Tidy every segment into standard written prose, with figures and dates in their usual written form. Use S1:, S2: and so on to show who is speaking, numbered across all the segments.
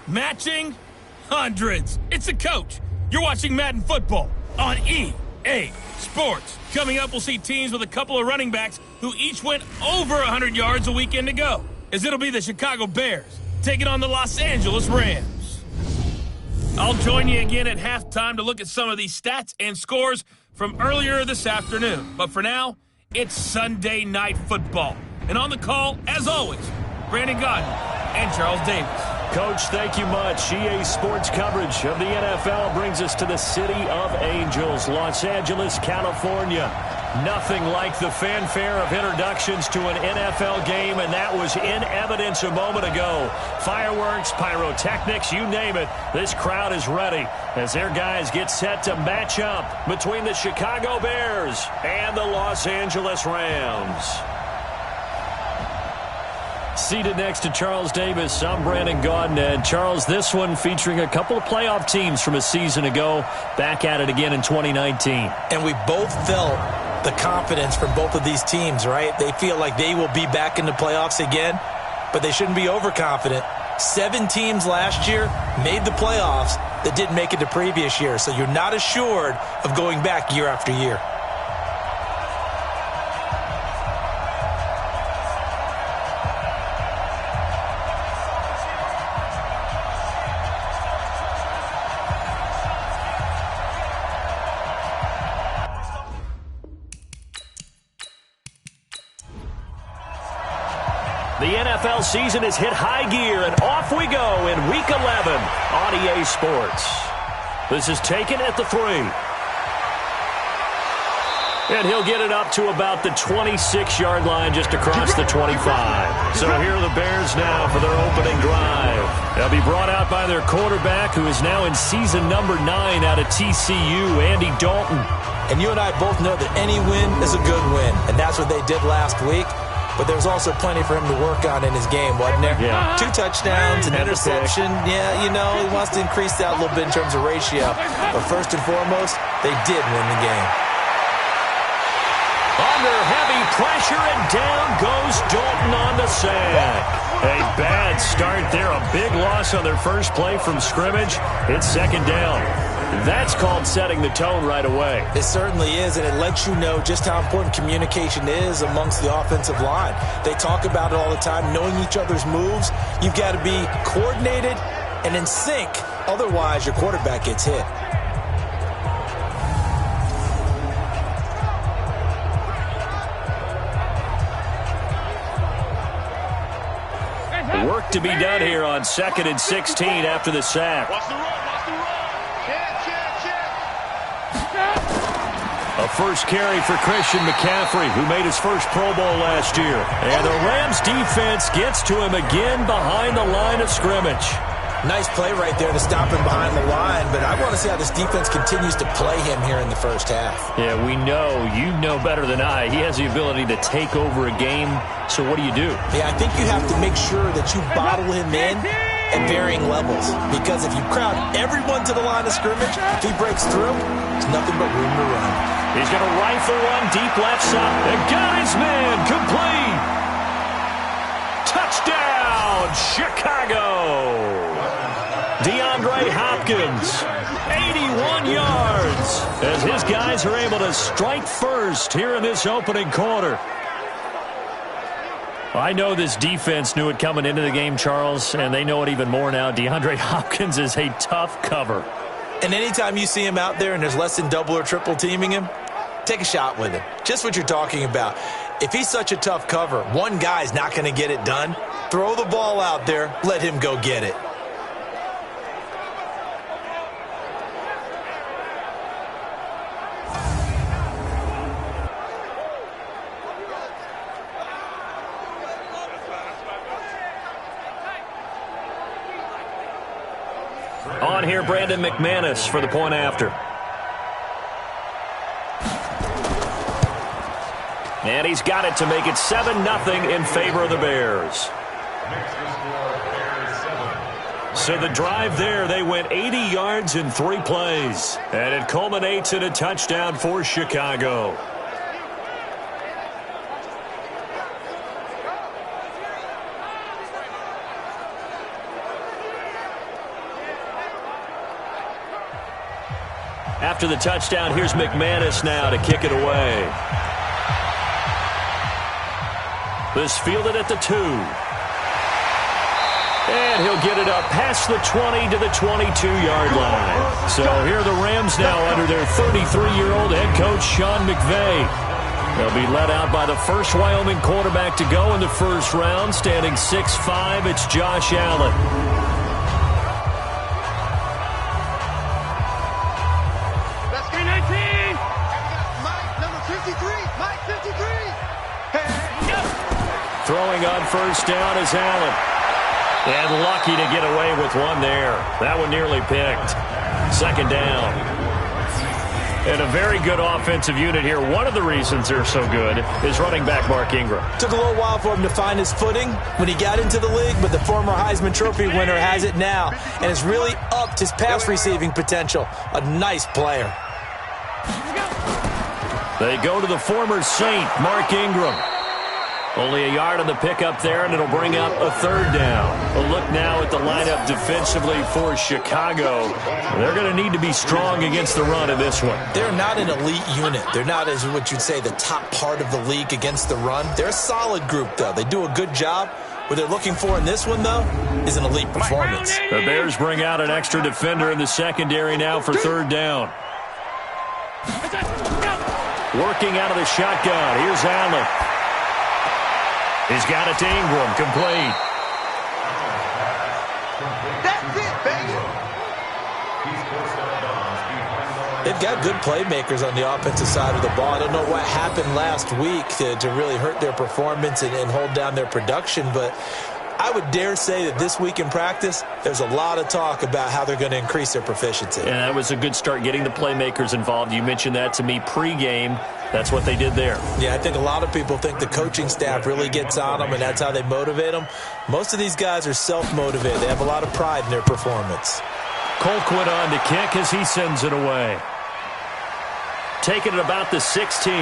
S1: Matching hundreds. It's a coach. You're watching Madden football on EA Sports. Coming up, we'll see teams with a couple of running backs who each went over 100 yards a weekend ago, as it'll be the Chicago Bears taking on the Los Angeles Rams. I'll join you again at halftime to look at some of these stats and scores from earlier this afternoon. But for now, it's Sunday Night Football. And on the call, as always, Brandon Gaudin and Charles Davis.
S2: Coach, thank you much. EA Sports coverage of the NFL brings us to the City of Angels, Los Angeles, California. Nothing like the fanfare of introductions to an NFL game, and that was in evidence a moment ago. Fireworks, pyrotechnics, you name it. This crowd is ready as their guys get set to match up between the Chicago Bears and the Los Angeles Rams. Seated next to Charles Davis, I'm Brandon Gaudin. And Charles, this one featuring a couple of playoff teams from a season ago, back at it again in 2019.
S3: And we both felt the confidence from both of these teams, right? They feel like they will be back in the playoffs again, but they shouldn't be overconfident. 7 teams last year made the playoffs that didn't make it the previous year, so you're not assured of going back year after year.
S2: The NFL season has hit high gear, and off we go in Week 11 on EA Sports. This is taken at the 3. And he'll get it up to about the 26-yard line just across the 25. So here are the Bears now for their opening drive. They'll be brought out by their quarterback, who is now in season number 9 out of TCU, Andy Dalton.
S3: And you and I both know that any win is a good win, and that's what they did last week. But there was also plenty for him to work on in his game, wasn't there?
S2: Yeah.
S3: 2 touchdowns, an interception. Yeah, you know, he wants to increase that a little bit in terms of ratio. But first and foremost, they did win the game.
S2: Under heavy pressure, and down goes Dalton on the sack. A bad start there. A big loss on their first play from scrimmage. It's second down. That's called setting the tone right away.
S3: It certainly is, and it lets you know just how important communication is amongst the offensive line. They talk about it all the time, knowing each other's moves. You've got to be coordinated and in sync. Otherwise, your quarterback gets hit.
S2: Work to be done here on 2nd and 16 after the sack. A first carry for Christian McCaffrey, who made his first Pro Bowl last year. And the Rams defense gets to him again behind the line of scrimmage.
S3: Nice play right there to stop him behind the line, but I want to see how this defense continues to play him here in the first half.
S2: Yeah, we know. You know better than I. He has the ability to take over a game, so what do you do?
S3: Yeah, I think you have to make sure that you bottle him in at varying levels, because if you crowd everyone to the line of scrimmage, if he breaks through, there's nothing but room to run.
S2: He's going to rifle one deep left side. And got his man complete. Touchdown, Chicago. DeAndre Hopkins, 81 yards, as his guys are able to strike first here in this opening quarter. I know this defense knew it coming into the game, Charles, and they know it even more now. DeAndre Hopkins is a tough cover.
S3: And anytime you see him out there and there's less than double or triple teaming him, take a shot with him. Just what you're talking about. If he's such a tough cover, one guy's not going to get it done. Throw the ball out there, let him go get it.
S2: On here, Brandon McManus for the point after. And he's got it to make it 7-0 in favor of the Bears. So the drive there, they went 80 yards in 3 plays. And it culminates in a touchdown for Chicago. after the touchdown. Here's McManus now to kick it away. This fielded at the 2. And he'll get it up past the 20 to the 22-yard line. So here are the Rams now under their 33-year-old head coach, Sean McVay. They'll be led out by the first Wyoming quarterback to go in the first round. Standing 6'5", it's Josh Allen.
S4: Let's go 19. Mike, number 53. Mike, 53.
S2: Throwing on first down is Allen. And lucky to get away with one there. That one nearly picked. Second down. And a very good offensive unit here. One of the reasons they're so good is running back Mark Ingram.
S3: Took a little while for him to find his footing when he got into the league, but the former Heisman Trophy winner has it now and has really upped his pass receiving potential. A nice player.
S2: They go to the former Saint, Mark Ingram. Only a yard on the pickup there, and it'll bring up a third down. A look now at the lineup defensively for Chicago. They're going to need to be strong against the run in this one.
S3: They're not an elite unit. They're not, as what you'd say, the top part of the league against the run. They're a solid group, though. They do a good job. What they're looking for in this one, though, is an elite performance.
S2: The Bears bring out an extra defender in the secondary now for third down. Working out of the shotgun. Here's Allen. He's got it to Ingram, complete.
S4: That's it, baby.
S3: They've got good playmakers on the offensive side of the ball. I don't know what happened last week to really hurt their performance and hold down their production, but I would dare say that this week in practice, there's a lot of talk about how they're going to increase their proficiency.
S2: And that was a good start, getting the playmakers involved. You mentioned that to me pregame. That's what they did there.
S3: Yeah, I think a lot of people think the coaching staff really gets on them, and that's how they motivate them. Most of these guys are self-motivated. They have a lot of pride in their performance.
S2: Colquitt on to kick as he sends it away. Taking it about the 16.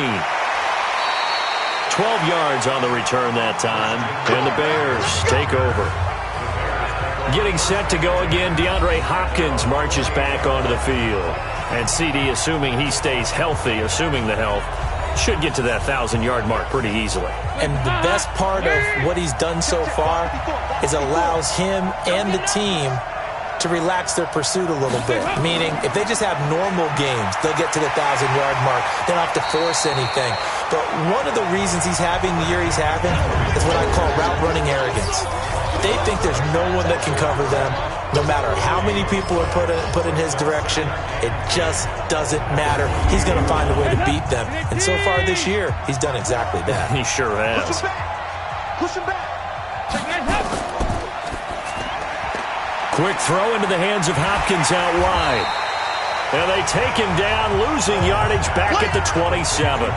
S2: 12 yards on the return that time. And the Bears take over. Getting set to go again, DeAndre Hopkins marches back onto the field. And CD, assuming he stays healthy, assuming the health, should get to that 1,000-yard mark pretty easily.
S3: And the best part of what he's done so far is allows him and the team to relax their pursuit a little bit. Meaning, if they just have normal games, they'll get to the 1,000-yard mark. They don't have to force anything. But one of the reasons he's having the year he's having is what I call route running arrogance. They think there's no one that can cover them. No matter how many people are put in his direction, it just doesn't matter. He's going to find a way to beat them. And so far this year, he's done exactly that.
S2: He sure has.
S4: Push him back.
S2: Quick throw into the hands of Hopkins out wide. And they take him down, losing yardage back at the 27.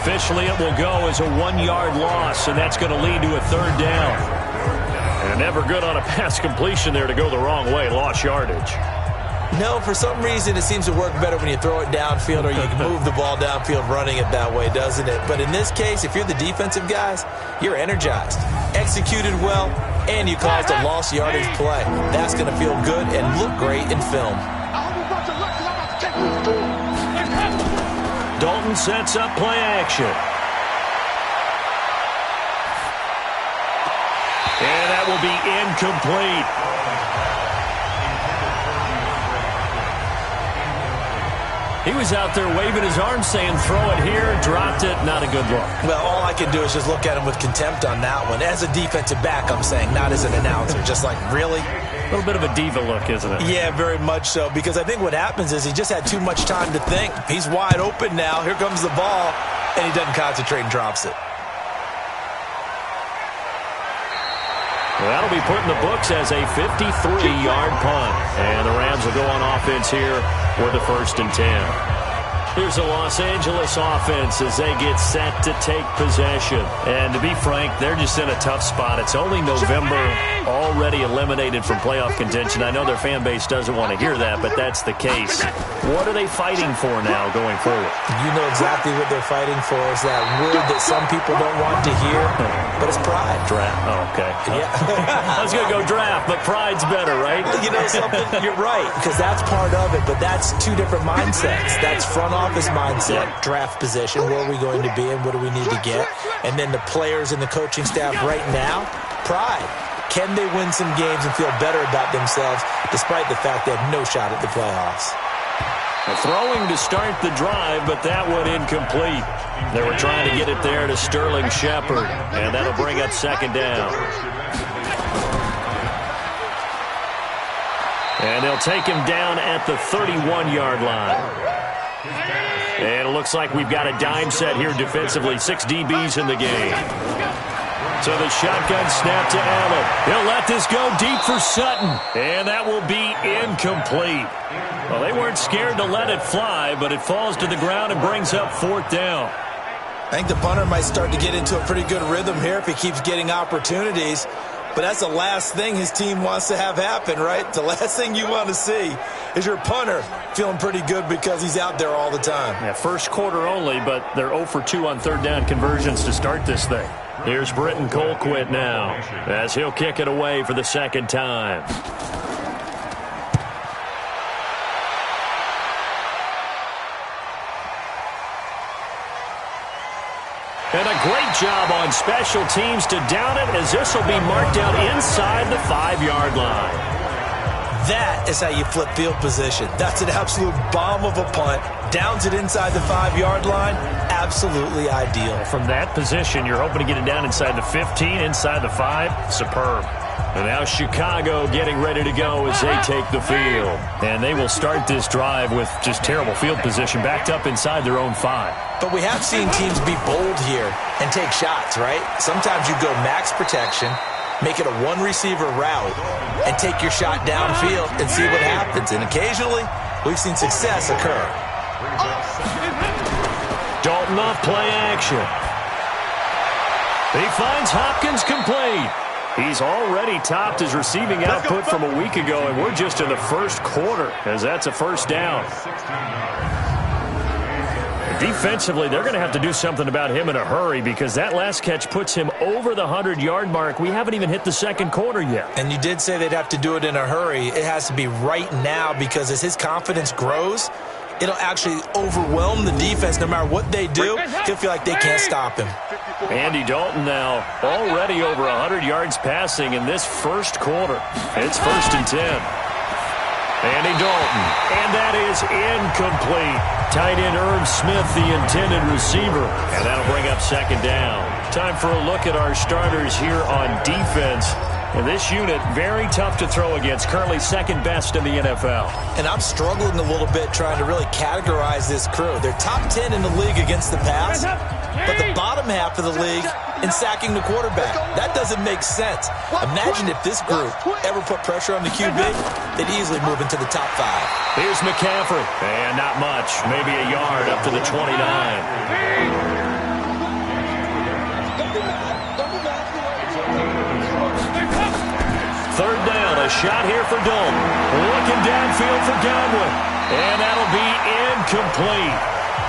S2: Officially, it will go as a 1-yard loss, and that's going to lead to a third down. And never good on a pass completion there to go the wrong way. Lost yardage.
S3: No, for some reason, it seems to work better when you throw it downfield or you can move the ball downfield running it that way, doesn't it? But in this case, if you're the defensive guys, you're energized, executed well, and you caused a lost yardage play. That's going to feel good and look great in film.
S2: Dalton sets up play action. And that will be incomplete. He was out there waving his arms saying, throw it here, dropped it, not a good look.
S3: Well, all I can do is just look at him with contempt on that one. As a defensive back, I'm saying, not as an announcer. Just like, really?
S2: A little bit of a diva look, isn't it?
S3: Yeah, very much so, because I think what happens is he just had too much time to think. He's wide open now. Here comes the ball, and he doesn't concentrate and drops it.
S2: Well, that'll be put in the books as a 53-yard punt. And the Rams will go on offense here for the 1st and 10. Here's the Los Angeles offense as they get set to take possession. And to be frank, they're just in a tough spot. It's only November, already eliminated from playoff contention. I know their fan base doesn't want to hear that, but that's the case. What are they fighting for now going forward?
S3: You know exactly what they're fighting for. Is that word that some people don't want to hear, but it's pride.
S2: Draft. Oh, okay.
S3: Yeah.
S2: I was going to go draft, but pride's better, right?
S3: You know something? You're right, because that's part of it, but that's two different mindsets. That's front office mindset, draft position, where are we going to be and what do we need to get? And then the players and the coaching staff right now, pride. Can they win some games and feel better about themselves despite the fact they have no shot at the playoffs?
S2: Throwing to start the drive, but that one incomplete. They were trying to get it there to Sterling Shepard, and that'll bring up second down. And they'll take him down at the 31-yard line. And it looks like we've got a dime set here defensively. 6 DBs in the game. So the shotgun snap to Allen. He'll let this go deep for Sutton. And that will be incomplete. Well, they weren't scared to let it fly, but it falls to the ground and brings up fourth down.
S3: I think the punter might start to get into a pretty good rhythm here if he keeps getting opportunities. But that's the last thing his team wants to have happen, right? The last thing you want to see is your punter feeling pretty good because he's out there all the time.
S2: Yeah, first quarter only, but they're 0 for 2 on third down conversions to start this thing. Here's Britton Colquitt now as he'll kick it away for the second time. And a great job on special teams to down it as this will be marked out inside the 5-yard line.
S3: That is how you flip field position. That's an absolute bomb of a punt. Downs it inside the 5-yard line. Absolutely ideal.
S2: From that position, you're hoping to get it down inside the 15, inside the 5. Superb. And now Chicago getting ready to go as they take the field. And they will start this drive with just terrible field position backed up inside their own 5.
S3: But we have seen teams be bold here and take shots, right? Sometimes you go max protection, make it a one-receiver route, and take your shot downfield and see what happens. And occasionally, we've seen success occur.
S2: Dalton off play action. He finds Hopkins complete. He's already topped his receiving output from a week ago, and we're just in the first quarter as that's a first down. Defensively, they're going to have to do something about him in a hurry because that last catch puts him over the 100-yard mark. We haven't even hit the second quarter yet.
S3: And you did say they'd have to do it in a hurry. It has to be right now because as his confidence grows, it'll actually overwhelm the defense. No matter what they do, he'll feel like they can't stop him.
S2: Andy Dalton now already over 100 yards passing in this first quarter. It's 1st and 10. Andy Dalton, and that is incomplete. Tight end Irv Smith, the intended receiver, and that'll bring up second down. Time for a look at our starters here on defense. And this unit, very tough to throw against, currently second best in the NFL.
S3: And I'm struggling a little bit trying to really categorize this crew. They're top 10 in the league against the pass, but the bottom half of the league in sacking the quarterback. That doesn't make sense. Imagine if this group ever put pressure on the QB, they'd easily move into the top 5.
S2: Here's McCaffrey, and not much, maybe a yard up to the 29. Third down, a shot here for Dalton. Looking downfield for Godwin. And that'll be incomplete.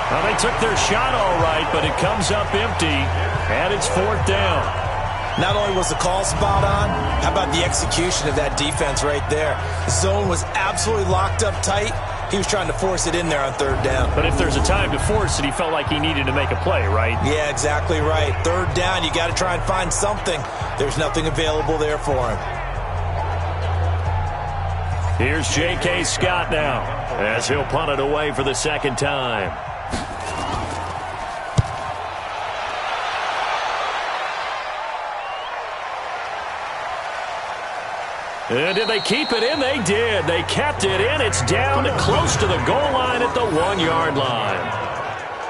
S2: Well, they took their shot all right, but it comes up empty. And it's fourth down.
S3: Not only was the call spot on, how about the execution of that defense right there? The zone was absolutely locked up tight. He was trying to force it in there on third down.
S2: But if there's a time to force it, he felt like he needed to make a play, right?
S3: Yeah, exactly right. Third down, you got to try and find something. There's nothing available there for him.
S2: Here's J.K. Scott now as he'll punt it away for the second time. And did they keep it in? They did. They kept it in. It's down close to the goal line at the 1-yard line.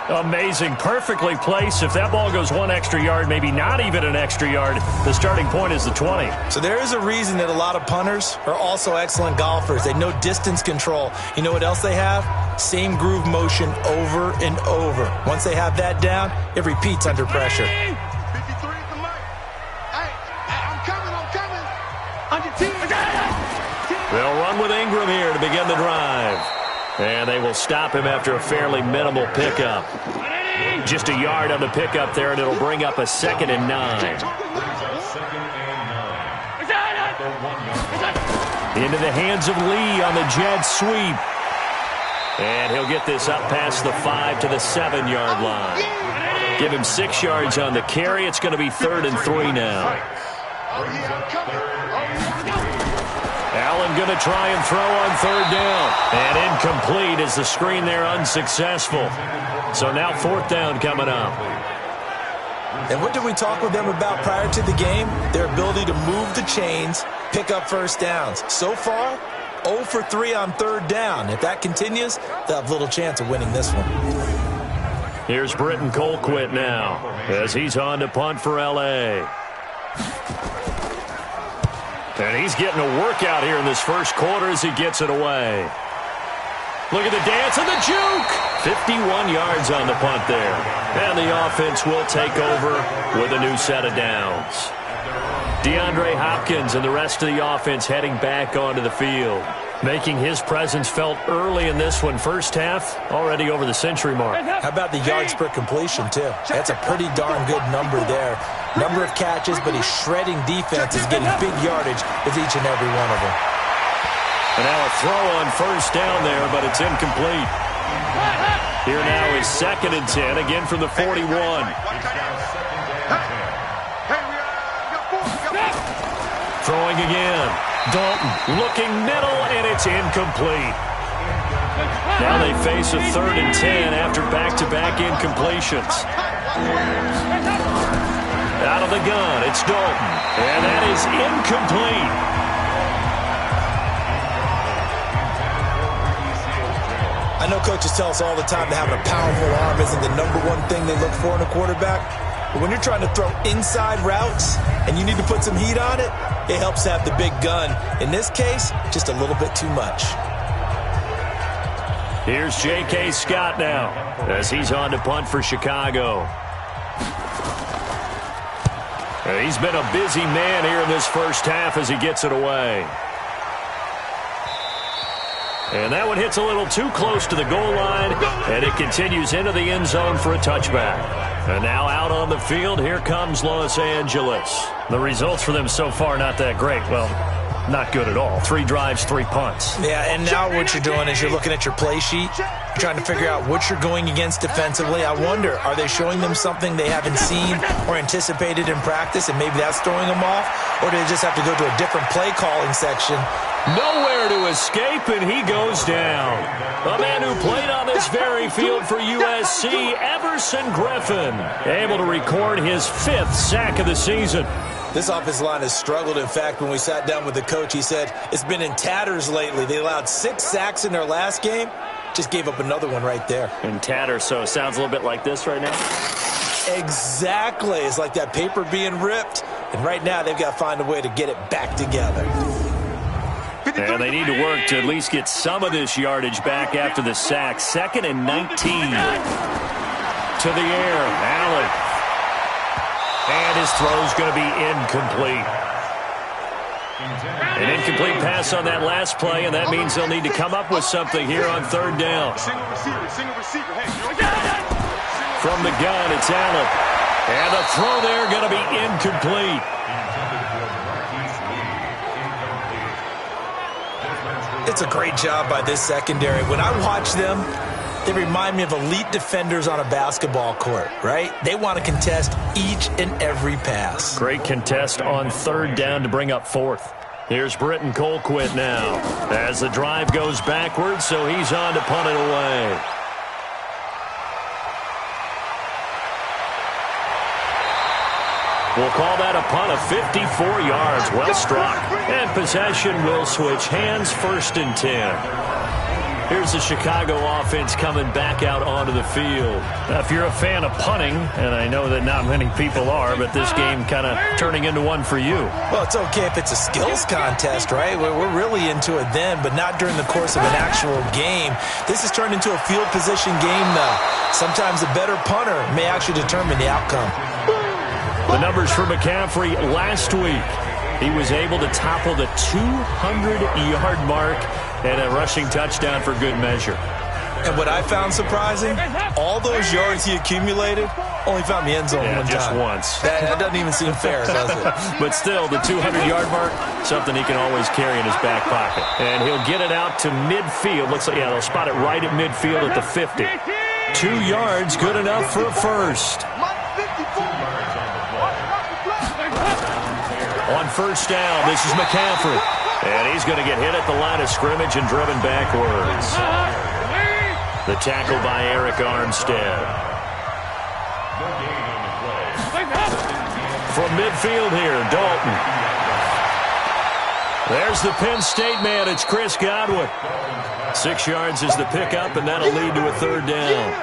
S2: Amazing. Perfectly placed. If that ball goes 1 extra yard, maybe not even an extra yard, the starting point is the 20.
S3: So there is a reason that a lot of punters are also excellent golfers. They know distance control. You know what else they have? Same groove motion over and over. Once they have that down, it repeats under pressure.
S4: 53 at the mic. Hey, I'm coming. Under 10.
S2: They'll run with Ingram here to begin the drive. And they will stop him after a fairly minimal pickup. Just a yard on the pickup there, and it'll bring up a 2nd and 9. Into the hands of Lee on the jet sweep. And he'll get this up past the 5 to the 7-yard line. Give him 6 yards on the carry. It's going to be 3rd and 3 now. Allen going to try and throw on 3rd down. And incomplete as the screen there unsuccessful. So now 4th down coming up.
S3: And what did we talk with them about prior to the game? Their ability to move the chains, pick up first downs. So far, 0 for 3 on 3rd down. If that continues, they'll have little chance of winning this one.
S2: Here's Britton Colquitt now as he's on to punt for L.A. And he's getting a workout here in this first quarter as he gets it away. Look at the dance and the juke. 51 yards on the punt there. And the offense will take over with a new set of downs. DeAndre Hopkins and the rest of the offense heading back onto the field, making his presence felt early in this one. First half, already over the century mark.
S3: How about the yards per completion, too? That's a pretty darn good number there. Number of catches, but his shredding defense is getting big yardage with each and every one of them.
S2: And now a throw on first down there, but it's incomplete. Here now is 2nd and 10, again from the 41. Throwing again. Dalton looking middle, and it's incomplete. Now they face a 3rd and 10 after back-to-back incompletions. Out of the gun, it's Dalton. And that is incomplete.
S3: I know coaches tell us all the time that having a powerful arm isn't the #1 thing they look for in a quarterback. But when you're trying to throw inside routes and you need to put some heat on it, it helps to have the big gun. In this case, just a little bit too much.
S2: Here's J.K. Scott now as he's on to punt for Chicago. And he's been a busy man here in this first half as he gets it away. And that one hits a little too close to the goal line, and it continues into the end zone for a touchback. And now out on the field, here comes Los Angeles. The results for them so far not that great. Well, not good at all. 3 drives, 3 punts.
S3: Yeah, and now what you're doing is you're looking at your play sheet, trying to figure out what you're going against defensively. I wonder, are they showing them something they haven't seen or anticipated in practice, and maybe that's throwing them off? Or do they just have to go to a different play calling section?
S2: Nowhere to escape, and he goes down. A man who played on this very field for USC, Everson Griffin, able to record his 5th sack of the season.
S3: This offensive line has struggled. In fact, when we sat down with the coach, he said it's been in tatters lately. They allowed 6 sacks in their last game. Just gave up another one right there.
S2: In tatters, so it sounds a little bit like this right now?
S3: Exactly. It's like that paper being ripped. And right now, they've got to find a way to get it back together.
S2: And they need to work to at least get some of this yardage back after the sack. 2nd and 19. To the air, Allen. And his throw's going to be incomplete. An incomplete pass on that last play, and that means they'll need to come up with something here on 3rd down. From the gun, it's Allen. And the throw there going to be incomplete.
S3: It's a great job by this secondary. When I watch them, they remind me of elite defenders on a basketball court, right? They want to contest each and every pass.
S2: Great contest on 3rd down to bring up 4th. Here's Britton Colquitt now as the drive goes backwards, so he's on to punt it away. We'll call that a punt of 54 yards. Well struck. And possession will switch hands, 1st and 10. Here's the Chicago offense coming back out onto the field.
S5: Now, if you're a fan of punting, and I know that not many people are, but this game kind of turning into one for you.
S3: Well, it's okay if it's a skills contest, right? We're really into it then, but not during the course of an actual game. This has turned into a field position game now. Sometimes a better punter may actually determine the outcome.
S2: The numbers for McCaffrey last week. He was able to topple the 200-yard mark and a rushing touchdown for good measure.
S3: And what I found surprising, all those yards he accumulated only found the end zone one
S2: just
S3: time.
S2: once.
S3: That doesn't even seem fair, does it?
S2: But still, the 200-yard mark, something he can always carry in his back pocket. And he'll get it out to midfield. Looks like, they'll spot it right at midfield at the 50. 2 yards, good enough for a first. On first down, this is McCaffrey. And he's going to get hit at the line of scrimmage and driven backwards. The tackle by Eric Armstead. From midfield here, Dalton. There's the Penn State man. It's Chris Godwin. 6 yards is the pickup, and that'll lead to a third down.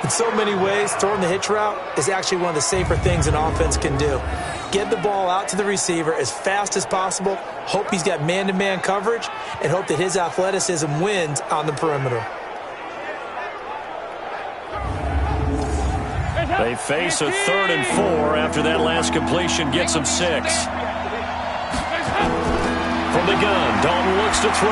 S3: In so many ways, throwing the hitch route is actually one of the safer things an offense can do. Get the ball out to the receiver as fast as possible, hope he's got man-to-man coverage, and hope that his athleticism wins on the perimeter.
S2: They face a 3rd and 4 after that last completion gets them 6. From the gun, Dalton looks to throw.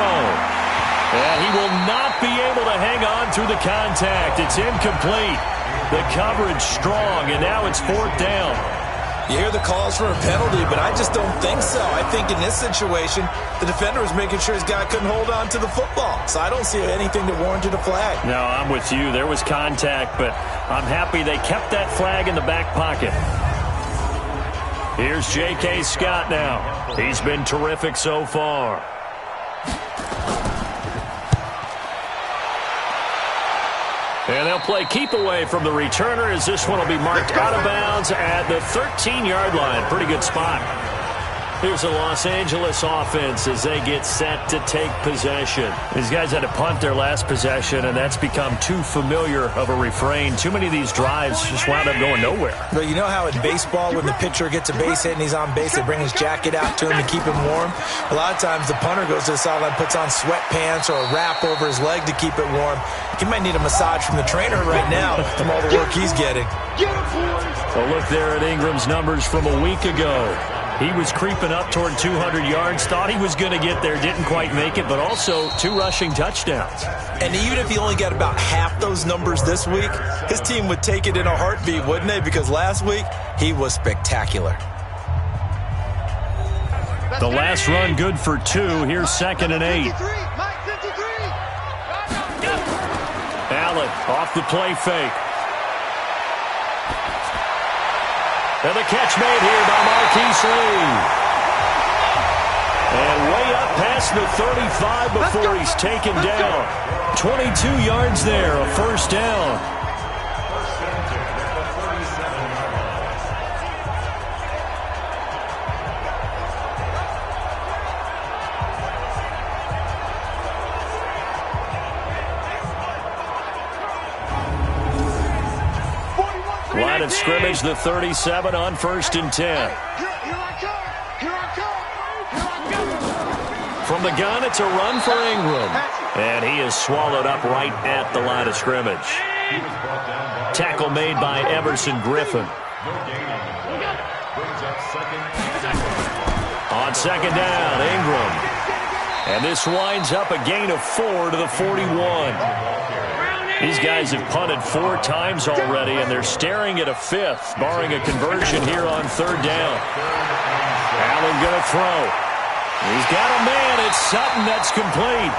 S2: And he will not be able to hang on through the contact. It's incomplete. The coverage strong, and now it's 4th down.
S3: You hear the calls for a penalty, but I just don't think so. I think in this situation, the defender was making sure his guy couldn't hold on to the football. So I don't see anything that warranted a flag.
S2: No, I'm with you. There was contact, but I'm happy they kept that flag in the back pocket. Here's J.K. Scott now. He's been terrific so far. And they'll play keep away from the returner as this one will be marked out of bounds at the 13-yard line. Pretty good spot. Here's the Los Angeles offense as they get set to take possession.
S5: These guys had to punt their last possession, and that's become too familiar of a refrain. Too many of these drives just wound up going nowhere.
S3: But you know how in baseball, when the pitcher gets a base hit and he's on base, they bring his jacket out to him to keep him warm? A lot of times the punter goes to the sideline, puts on sweatpants or a wrap over his leg to keep it warm. He might need a massage from the trainer right now from all the work he's getting.
S2: A look there at Ingram's numbers from a week ago. He was creeping up toward 200 yards, thought he was going to get there, didn't quite make it, but also 2 rushing touchdowns.
S3: And even if he only got about half those numbers this week, his team would take it in a heartbeat, wouldn't they? Because last week, he was spectacular.
S2: The last run good for 2. Here's 2nd and 8. Allen off the play fake. And the catch made here by Marquise Lee. And way up past the 35 before he's taken down. 22 yards there, a first down. Line of scrimmage, the 37 on 1st and 10. From the gun, it's a run for Ingram. And he is swallowed up right at the line of scrimmage. Tackle made by Everson Griffin. On 2nd down, Ingram. And this winds up a gain of 4 to the 41. These guys have punted 4 times already, and they're staring at a 5th, barring a conversion here on 3rd down. Allen going to throw. He's got a man. It's Sutton that's complete.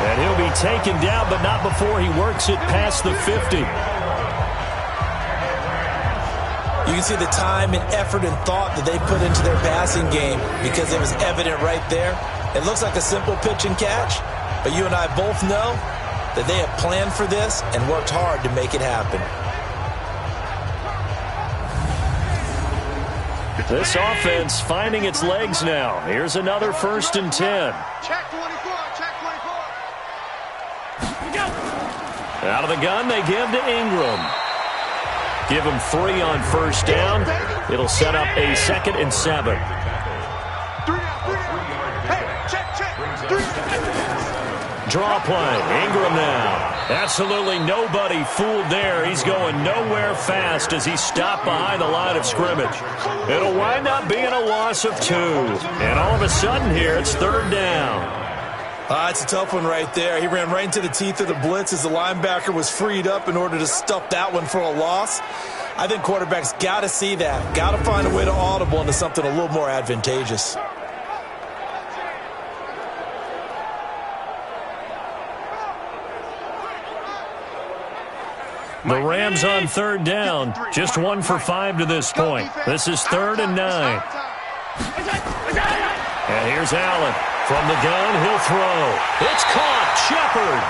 S2: And he'll be taken down, but not before he works it past the 50.
S3: You can see the time and effort and thought that they put into their passing game because it was evident right there. It looks like a simple pitch and catch, but you and I both know that they have planned for this and worked hard to make it happen.
S2: This offense finding its legs now. Here's another 1st and 10.
S4: Check 24. Check 24.
S2: Out of the gun, they give to Ingram. Give him 3 on 1st down. It'll set up a 2nd and 7.
S4: 3 out. Hey, check. 3.
S2: Draw play. Ingram now. Absolutely nobody fooled there. He's going nowhere fast as he stopped behind the line of scrimmage. It'll wind up being a loss of 2. And all of a sudden here, it's 3rd down.
S3: It's a tough one right there. He ran right into the teeth of the blitz as the linebacker was freed up in order to stuff that one for a loss. I think quarterbacks got to see that. Got to find a way to audible into something a little more advantageous.
S2: The Rams on 3rd down. Just 1 for 5 to this point. This is 3rd and 9. And here's Allen. From the gun, he'll throw. It's caught. Shepard.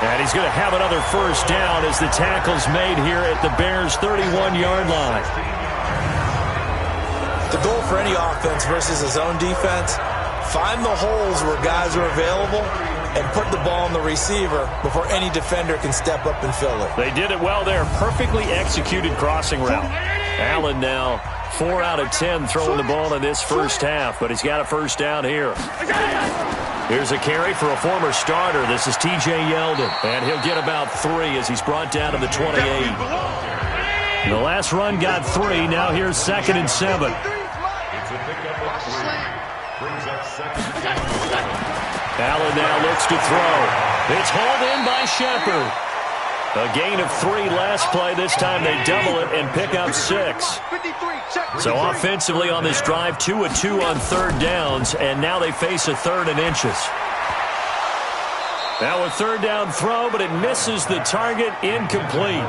S2: And he's going to have another 1st down as the tackle's made here at the Bears' 31-yard line.
S3: The goal for any offense versus his own defense, find the holes where guys are available and put the ball on the receiver before any defender can step up and fill it.
S2: They did it well there. Perfectly executed crossing route. Allen now 4 out of 10 throwing the ball in this 1st half, but he's got a 1st down here. Here's a carry for a former starter. This is T.J. Yeldon, and he'll get about 3 as he's brought down to the 28. The last run got 3. Now here's 2nd and 7. Allen now looks to throw. It's hauled in by Shepard. A gain of 3 last play. This time they double it and pick up 6. So offensively on this drive, 2 of 2 on 3rd downs, and now they face a 3rd and inches. Now a 3rd down throw, but it misses the target. Incomplete.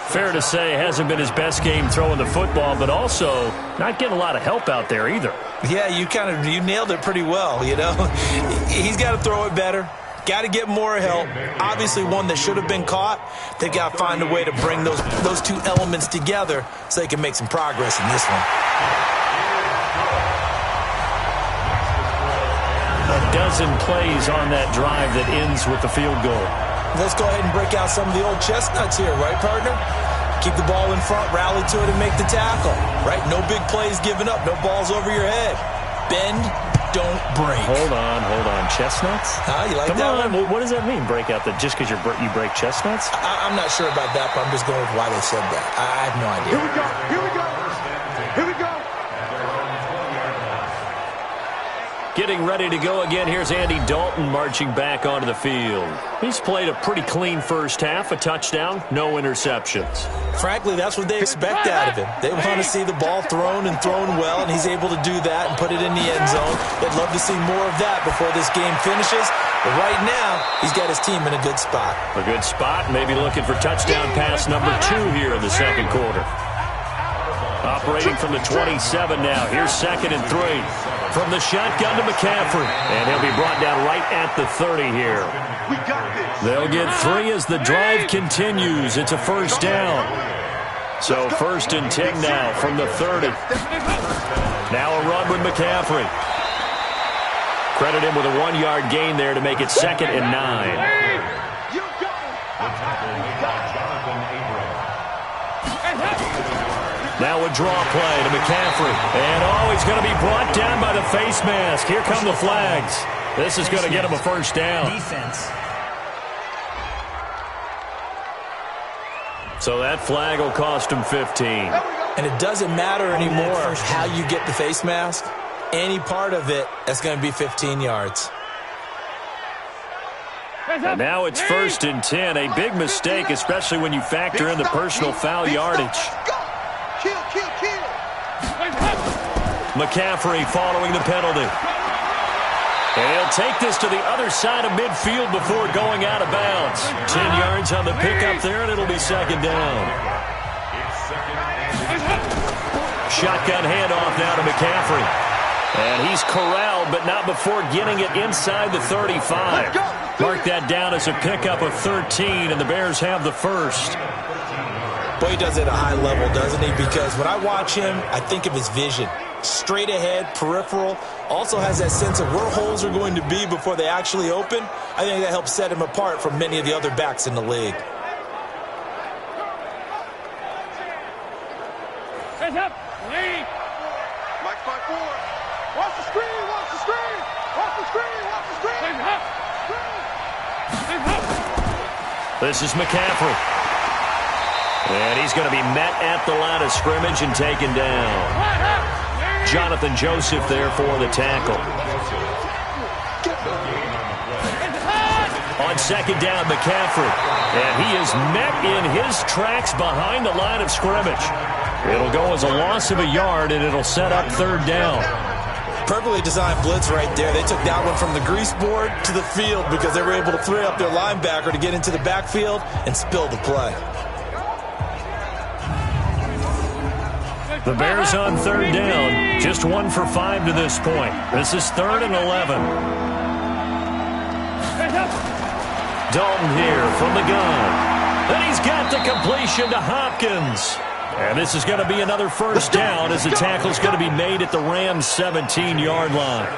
S2: Fair to say, hasn't been his best game throwing the football, but also not getting a lot of help out there either.
S3: Yeah, you nailed it pretty well, you know. He's got to throw it better. Got to get more help. Obviously one that should have been caught. They've got to find a way to bring those 2 elements together so they can make some progress in this one.
S2: A dozen plays on that drive that ends with the field goal.
S3: Let's go ahead and break out some of the old chestnuts here, right, partner? Keep the ball in front, rally to it, and make the tackle, right? No big plays given up, no balls over your head. Bend, don't break.
S2: Hold on. Chestnuts?
S3: You like
S2: Come
S3: that
S2: on.
S3: one?
S2: What does that mean, break out? Just because you break chestnuts?
S3: I'm not sure about that, but I'm just going with why they said that. I have no idea.
S4: Here we go.
S2: Getting ready to go again. Here's Andy Dalton marching back onto the field. He's played a pretty clean 1st half, a touchdown, no interceptions.
S3: Frankly, that's what they expect out of him. They want to see the ball thrown and thrown well, and he's able to do that and put it in the end zone. They'd love to see more of that before this game finishes. But right now, he's got his team in a good spot.
S2: A good spot, maybe looking for touchdown pass number 2 here in the 2nd quarter. Operating from the 27 now. Here's 2nd and 3. From the shotgun to McCaffrey. And he'll be brought down right at the 30 here. They'll get 3 as the drive continues. It's a 1st down. So 1st and 10 now from the 30. Now a run with McCaffrey. Credit him with a 1-yard gain there to make it 2nd and 9. Now a draw play to McCaffrey. And he's going to be brought down by the face mask. Here come the flags. This is going to get him a 1st down.
S6: Defense.
S2: So that flag will cost him 15.
S3: And it doesn't matter anymore how you get the face mask. Any part of it, that's going to be 15 yards.
S2: And now it's 1st and 10. A big mistake, especially when you factor in the personal foul yardage.
S4: Kill.
S2: McCaffrey following the penalty. And he'll take this to the other side of midfield before going out of bounds. 10 yards on the pickup there, and it'll be 2nd down. Shotgun handoff now to McCaffrey. And he's corralled, but not before getting it inside the 35. Mark that down as a pickup of 13, and the Bears have the 1st.
S3: Boy, he does it at a high level, doesn't he? Because when I watch him, I think of his vision. Straight ahead, peripheral. Also has that sense of where holes are going to be before they actually open. I think that helps set him apart from many of the other backs in the league.
S4: Hands up. Lead. Mike 5-4. Watch the screen. Watch the screen. Watch the screen. Watch the screen. Hands up. Hands up.
S5: This is McCaffrey. And he's going to be met at the line of scrimmage and taken down. Jonathan Joseph there for the tackle. On second down, McCaffrey. And he is met in his tracks behind the line of scrimmage. It'll go as a loss of a yard, and it'll set up third down.
S3: Perfectly designed blitz right there. They took that one from the grease board to the field because they were able to free up their linebacker to get into the backfield and spill the play.
S5: The Bears on third down. Just 1 for 5 to this point. This is 3rd and 11. Dalton here from the gun. And he's got the completion to Hopkins. And this is going to be another first down as the tackle's going to be made at the Rams' 17-yard line.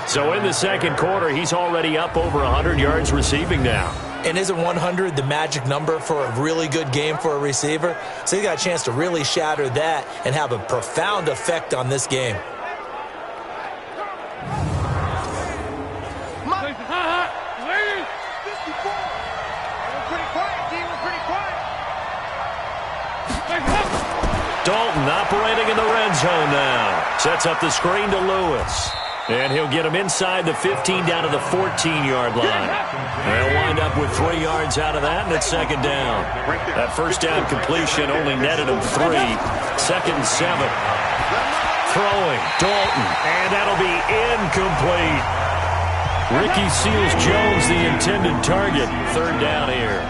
S5: So in the second quarter, he's already up over 100 yards receiving now.
S3: And isn't 100 the magic number for a really good game for a receiver? So he got a chance to really shatter that and have a profound effect on this game.
S5: Dalton operating in the red zone now. Sets up the screen to Lewis. And he'll get him inside the 15 down to the 14-yard line. They'll wind up with 3 yards out of that, and it's second down. That first down completion only netted him 3. Second and 7. Throwing, Dalton, and that'll be incomplete. Ricky Seals-Jones, the intended target. Third down here.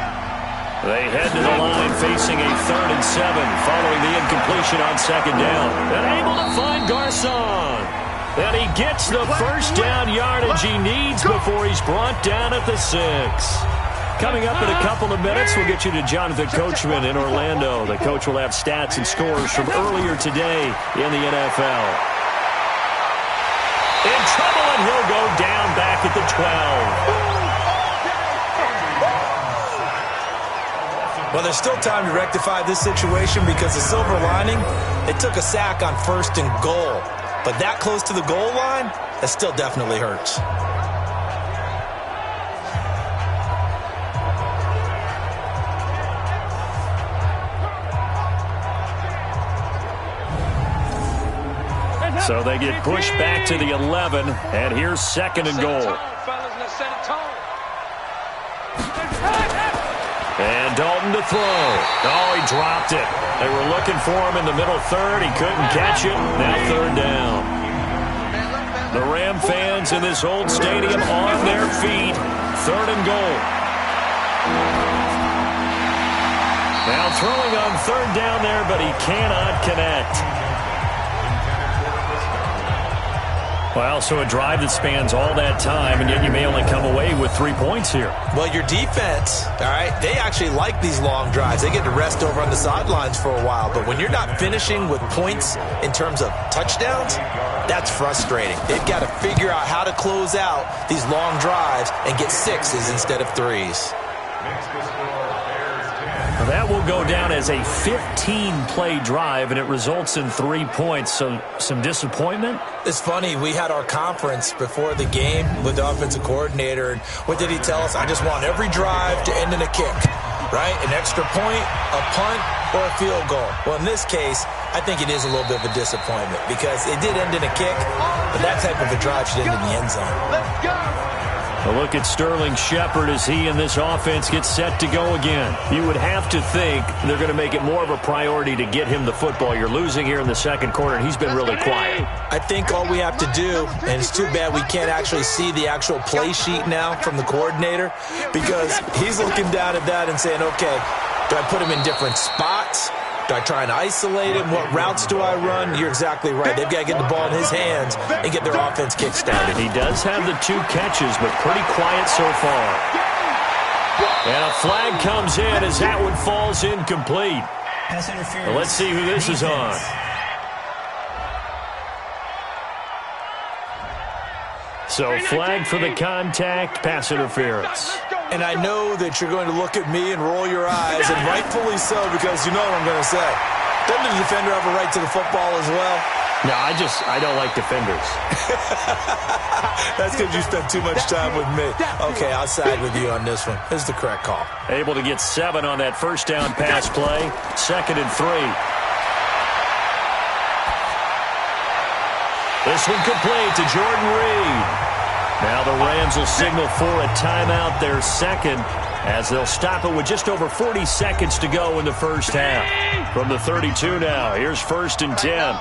S5: They head to the line facing a 3rd and 7 following the incompletion on second down. And able to find Garcon. And he gets the first down yardage he needs before he's brought down at the 6. Coming up in a couple of minutes, we'll get you to Jonathan Coachman in Orlando. The coach will have stats and scores from earlier today in the NFL. In trouble, and he'll go down back at the 12.
S3: Well, there's still time to rectify this situation because the silver lining, they took a sack on 1st and goal. But that close to the goal line, that still definitely hurts.
S5: So they get pushed back to the 11, and here's 2nd and goal. And Dalton to throw. Oh, he dropped it. They were looking for him in the middle 3rd. He couldn't catch it. Now 3rd down. The Ram fans in this old stadium on their feet. 3rd and goal. Now throwing on 3rd down there, but he cannot connect. Well, so a drive that spans all that time, and yet you may only come away with 3 points here.
S3: Well, your defense, all right, they actually like these long drives. They get to rest over on the sidelines for a while. But when you're not finishing with points in terms of touchdowns, that's frustrating. They've got to figure out how to close out these long drives and get 6s instead of 3s.
S5: That will go down as a 15-play drive, and it results in 3 points. So some disappointment?
S3: It's funny. We had our conference before the game with the offensive coordinator, and what did he tell us? I just want every drive to end in a kick, right? An extra point, a punt, or a field goal. Well, in this case, I think it is a little bit of a disappointment because it did end in a kick, but that type of a drive should end in the end zone.
S4: Let's go.
S5: A look at Sterling Shepard as he and this offense get set to go again. You would have to think they're going to make it more of a priority to get him the football. You're losing here in the second quarter, and he's been really quiet.
S3: I think all we have to do, and it's too bad we can't actually see the actual play sheet now from the coordinator, because he's looking down at that and saying, okay, do I put him in different spots? Do I try and isolate him? What routes do I run? You're exactly right. They've got to get the ball in his hands and get their offense kick-started.
S5: He does have the 2 catches, but pretty quiet so far.
S2: And a flag comes in as that one falls incomplete.
S6: Pass interference.
S2: Well, let's see who this is on. So flag for the contact, pass interference.
S3: And I know that you're going to look at me and roll your eyes, and rightfully so, because you know what I'm going to say. Doesn't the defender have a right to the football as well?
S2: No, I don't like defenders.
S3: That's because you spent too much time with me. Okay, I'll side with you on this one. This is the correct call.
S2: Able to get 7 on that first down pass play. 2nd and 3. This one complete to Jordan Reed. Now the Rams will signal for a timeout, their second, as they'll stop it with just over 40 seconds to go in the first half. From the 32 now, here's 1st and 10.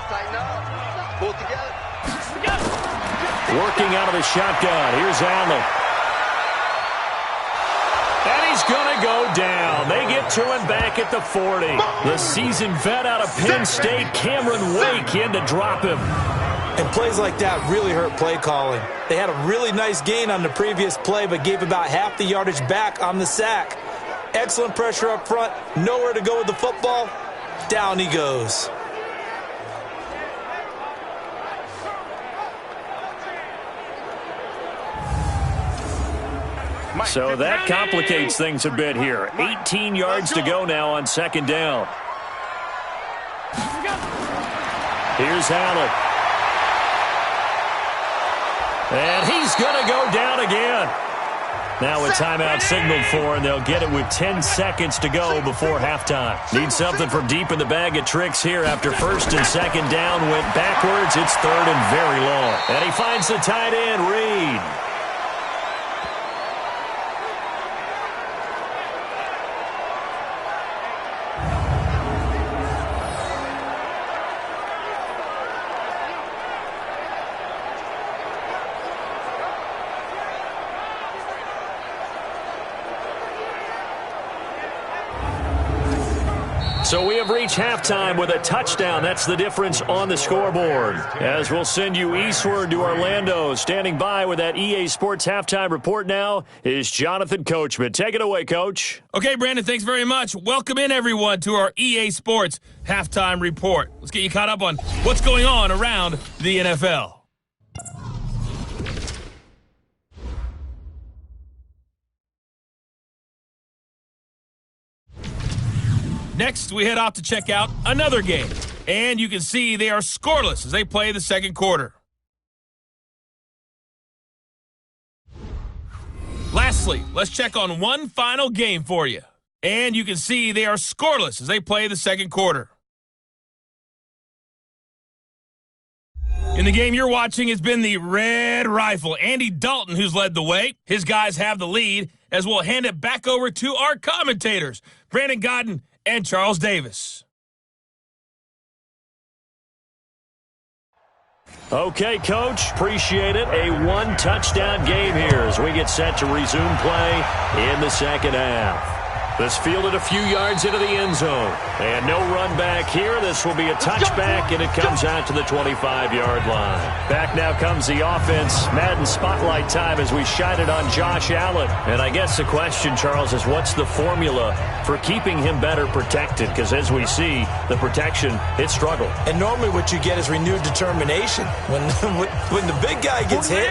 S2: Working out of the shotgun. Here's Allen. And he's going to go down. They get to him back at the 40. The seasoned vet out of Penn State, Cameron Wake, in to drop him.
S3: And plays like that really hurt play calling. They had a really nice gain on the previous play, but gave about half the yardage back on the sack. Excellent pressure up front. Nowhere to go with the football. Down he goes.
S2: So that complicates things a bit here. 18 yards to go now on 2nd down. Here's Allen. And he's going to go down again. Now a timeout signaled for, and they'll get it with 10 seconds to go before halftime. Need something from deep in the bag of tricks here after 1st and 2nd down. Went backwards. It's 3rd and very long. And he finds the tight end, Reed. So we have reached halftime with a touchdown. That's the difference on the scoreboard. As we'll send you eastward to Orlando. Standing by with that EA Sports halftime report now is Jonathan Coachman. Take it away, Coach.
S1: Okay, Brandon, thanks very much. Welcome in, everyone, to our EA Sports halftime report. Let's get you caught up on what's going on around the NFL. Next, we head off to check out another game. And you can see they are scoreless as they play the second quarter. Lastly, let's check on one final game for you. And you can see they are scoreless as they play the second quarter. In the game you're watching, it's been the Red Rifle, Andy Dalton, who's led the way. His guys have the lead, as we'll hand it back over to our commentators, Brandon Godden and Charles Davis.
S2: Okay, Coach, appreciate it. A one-touchdown game here as we get set to resume play in the second half. This fielded a few yards into the end zone. And no run back here. This will be a touchback, and it comes out to the 25-yard line. Back now comes the offense. Madden spotlight time as we shine it on Josh Allen. And I guess the question, Charles, is what's the formula for keeping him better protected? Because as we see, the protection, it struggled.
S3: And normally what you get is renewed determination. When the big guy gets hit,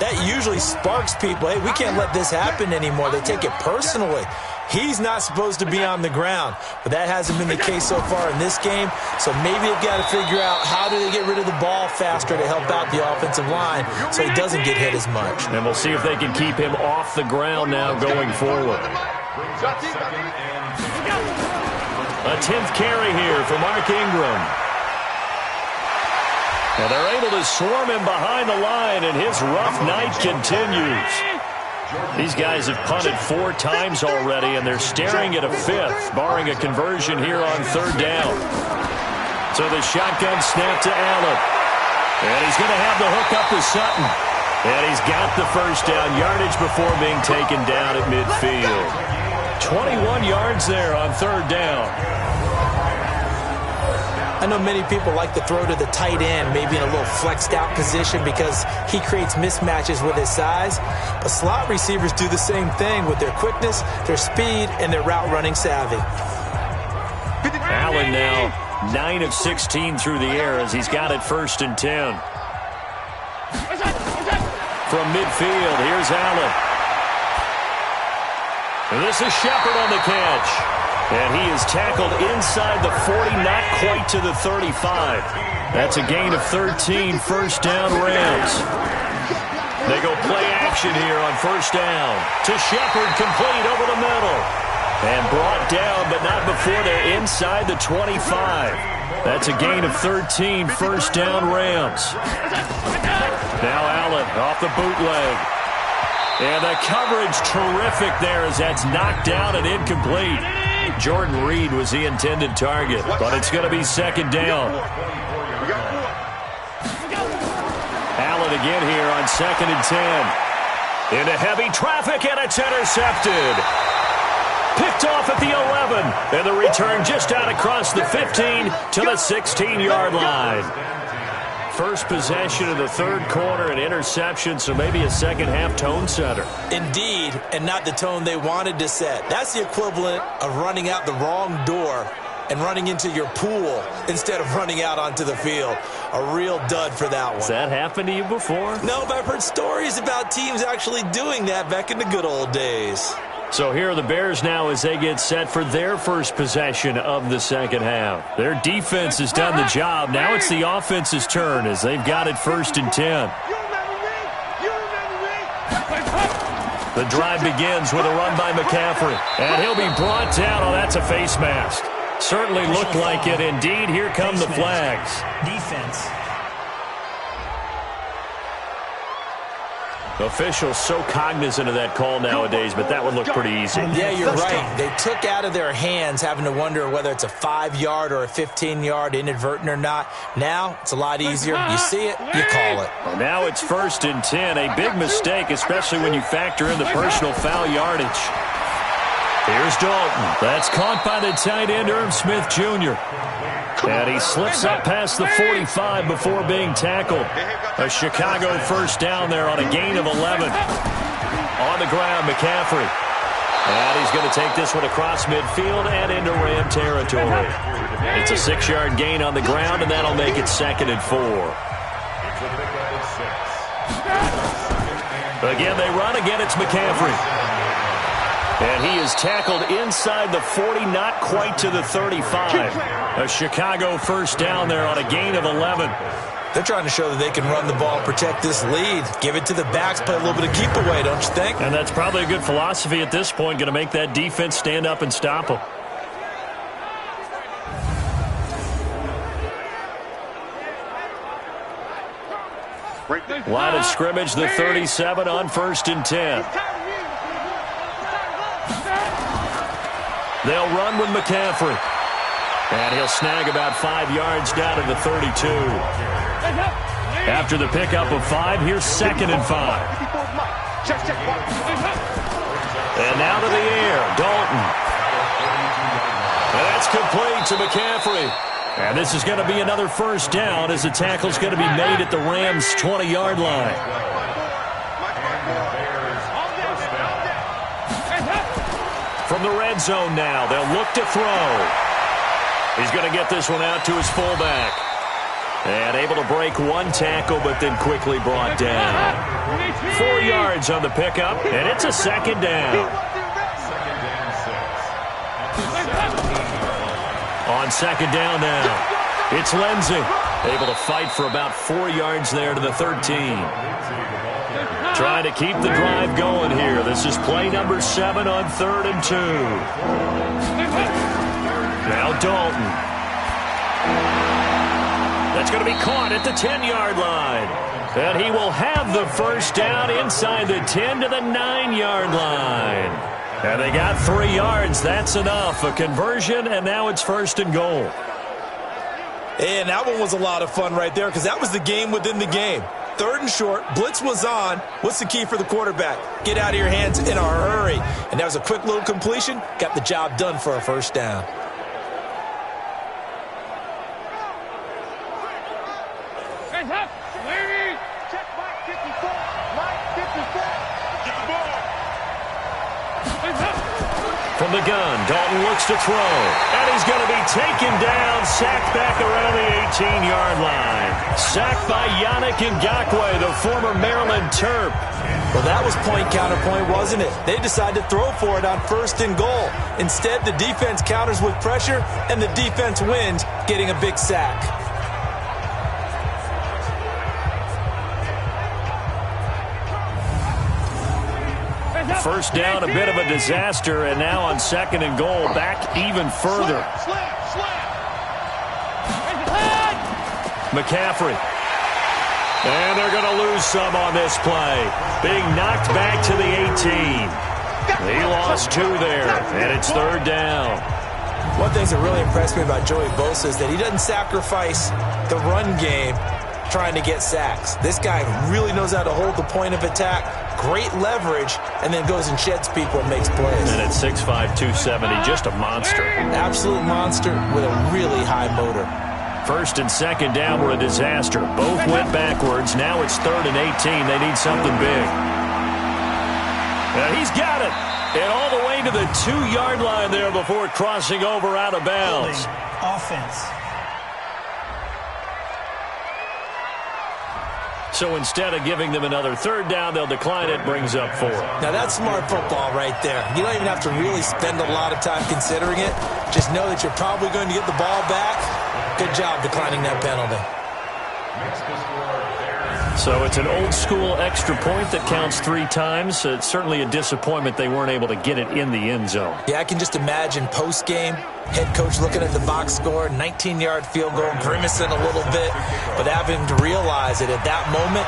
S3: that usually sparks people. Hey, we can't let this happen anymore. They take it personally. He's not supposed to be on the ground, but that hasn't been the case so far in this game. So maybe they've got to figure out how do they get rid of the ball faster to help out the offensive line so he doesn't get hit as much.
S2: And we'll see if they can keep him off the ground now going forward. A 10th carry here for Mark Ingram. And they're able to swarm him behind the line, and his rough night continues. These guys have punted 4 times already, and they're staring at a 5th, barring a conversion here on 3rd down. So the shotgun snap to Allen. And he's going to have the hook up to Sutton. And he's got the first down yardage before being taken down at midfield. 21 yards there on 3rd down.
S3: I know many people like to throw to the tight end, maybe in a little flexed out position because he creates mismatches with his size. But slot receivers do the same thing with their quickness, their speed, and their route running savvy.
S5: Allen now 9 of 16 through the air as he's got it 1st and 10. From midfield, here's Allen. And this is Shepard on the catch. And he is tackled inside the 40, not quite to the 35. That's a gain of 13, 1st down Rams. They go play action here on 1st down. To Shepard, complete over the middle. And brought down, but not before they're inside the 25. That's a gain of 13, 1st down Rams. Now Allen off the bootleg. And the coverage terrific there as that's knocked down and incomplete. Jordan Reed was the intended target, but it's going to be 2nd down. Allen again here on 2nd and 10. Into heavy traffic, and it's intercepted. Picked off at the 11, and the return just out across the 15 to the 16-yard line. First possession of the 3rd quarter, an interception, so maybe a second-half tone setter.
S3: Indeed, and not the tone they wanted to set. That's the equivalent of running out the wrong door and running into your pool instead of running out onto the field. A real dud for that one.
S5: Has that happened to you before?
S3: No, but I've heard stories about teams actually doing that back in the good old days.
S5: So here are the Bears now as they get set for their first possession of the second half. Their defense has done the job. Now it's the offense's turn as they've got it 1st and 10. The drive begins with a run by McCaffrey. And he'll be brought down. Oh, that's a face mask. Certainly looked like it. Indeed, here come the flags.
S6: Defense.
S5: Officials so cognizant of that call nowadays, but that would look pretty easy.
S3: Yeah, you're right. They took out of their hands having to wonder whether it's a 5-yard or a 15-yard, inadvertent or not. Now, it's a lot easier. You see it, you call it.
S5: Well, now it's 1st and 10. A big mistake, especially when you factor in the personal foul yardage. Here's Dalton. That's caught by the tight end, Irv Smith Jr. And he slips up past the 45 before being tackled. A Chicago 1st down there on a gain of 11. On the ground, McCaffrey. And he's going to take this one across midfield and into Ram territory. It's a 6-yard gain on the ground, and that'll make it 2nd and 4. Again, they run. Again, it's McCaffrey. And he is tackled inside the 40, not quite to the 35. A Chicago 1st down there on a gain of 11.
S3: They're trying to show that they can run the ball and protect this lead. Give it to the backs, play a little bit of keep away, don't you think?
S5: And that's probably a good philosophy at this point, going to make that defense stand up and stop them. Line of scrimmage, the 37 on 1st and 10. They'll run with McCaffrey. And he'll snag about 5 yards down to the 32. After the pickup of 5, here's 2nd and 5. And now to the air, Dalton. And that's complete to McCaffrey. And this is going to be another 1st down as the tackle's going to be made at the Rams' 20-yard line. From the red zone now, they'll look to throw. He's going to get this one out to his fullback. And able to break one tackle, but then quickly brought down. 4 yards on the pickup, and it's a 2nd down. On 2nd down now, it's Lindsey. Able to fight for about 4 yards there to the 13. Trying to keep the drive going here. This is play number 7 on 3rd and 2. Now Dalton. That's going to be caught at the 10-yard line. And he will have the 1st down inside the 10 to the 9-yard line. And they got 3 yards. That's enough. A conversion, and now it's 1st and goal.
S3: And that one was a lot of fun right there because that was the game within the game. 3rd and short, blitz was on. What's the key for the quarterback? Get out of your hands in a hurry. And that was a quick little completion. Got the job done for a 1st down.
S5: From the gun, Dalton looks to throw. And he's going to be taken down, sacked back around the 18-yard line. Sacked by Yannick Ngakoue, the former Maryland Terp.
S3: Well, that was point counterpoint, wasn't it? They decided to throw for it on 1st and goal. Instead, the defense counters with pressure, and the defense wins, getting a big sack.
S5: First down, a bit of a disaster, and now on 2nd and goal, back even further. McCaffrey. And they're going to lose some on this play. Being knocked back to the 18. He lost 2 there, and it's 3rd down.
S3: One thing that really impressed me about Joey Bosa is that he doesn't sacrifice the run game trying to get sacks. This guy really knows how to hold the point of attack, great leverage, and then goes and sheds people and makes plays.
S5: And at 6'5", 270, just a monster.
S3: Absolute monster with a really high motor.
S5: 1st and 2nd down were a disaster. Both went backwards. Now it's 3rd and 18. They need something big. And he's got it. And all the way to the 2-yard line there before crossing over out of bounds.
S6: Offense.
S5: So instead of giving them another 3rd down, they'll decline it, brings up 4.
S3: Now that's smart football right there. You don't even have to really spend a lot of time considering it. Just know that you're probably going to get the ball back. Good job declining that penalty.
S5: So it's an old-school extra point that counts 3 times. It's certainly a disappointment they weren't able to get it in the end zone.
S3: Yeah, I can just imagine post-game, head coach looking at the box score, 19-yard field goal, grimacing a little bit, but having to realize that at that moment,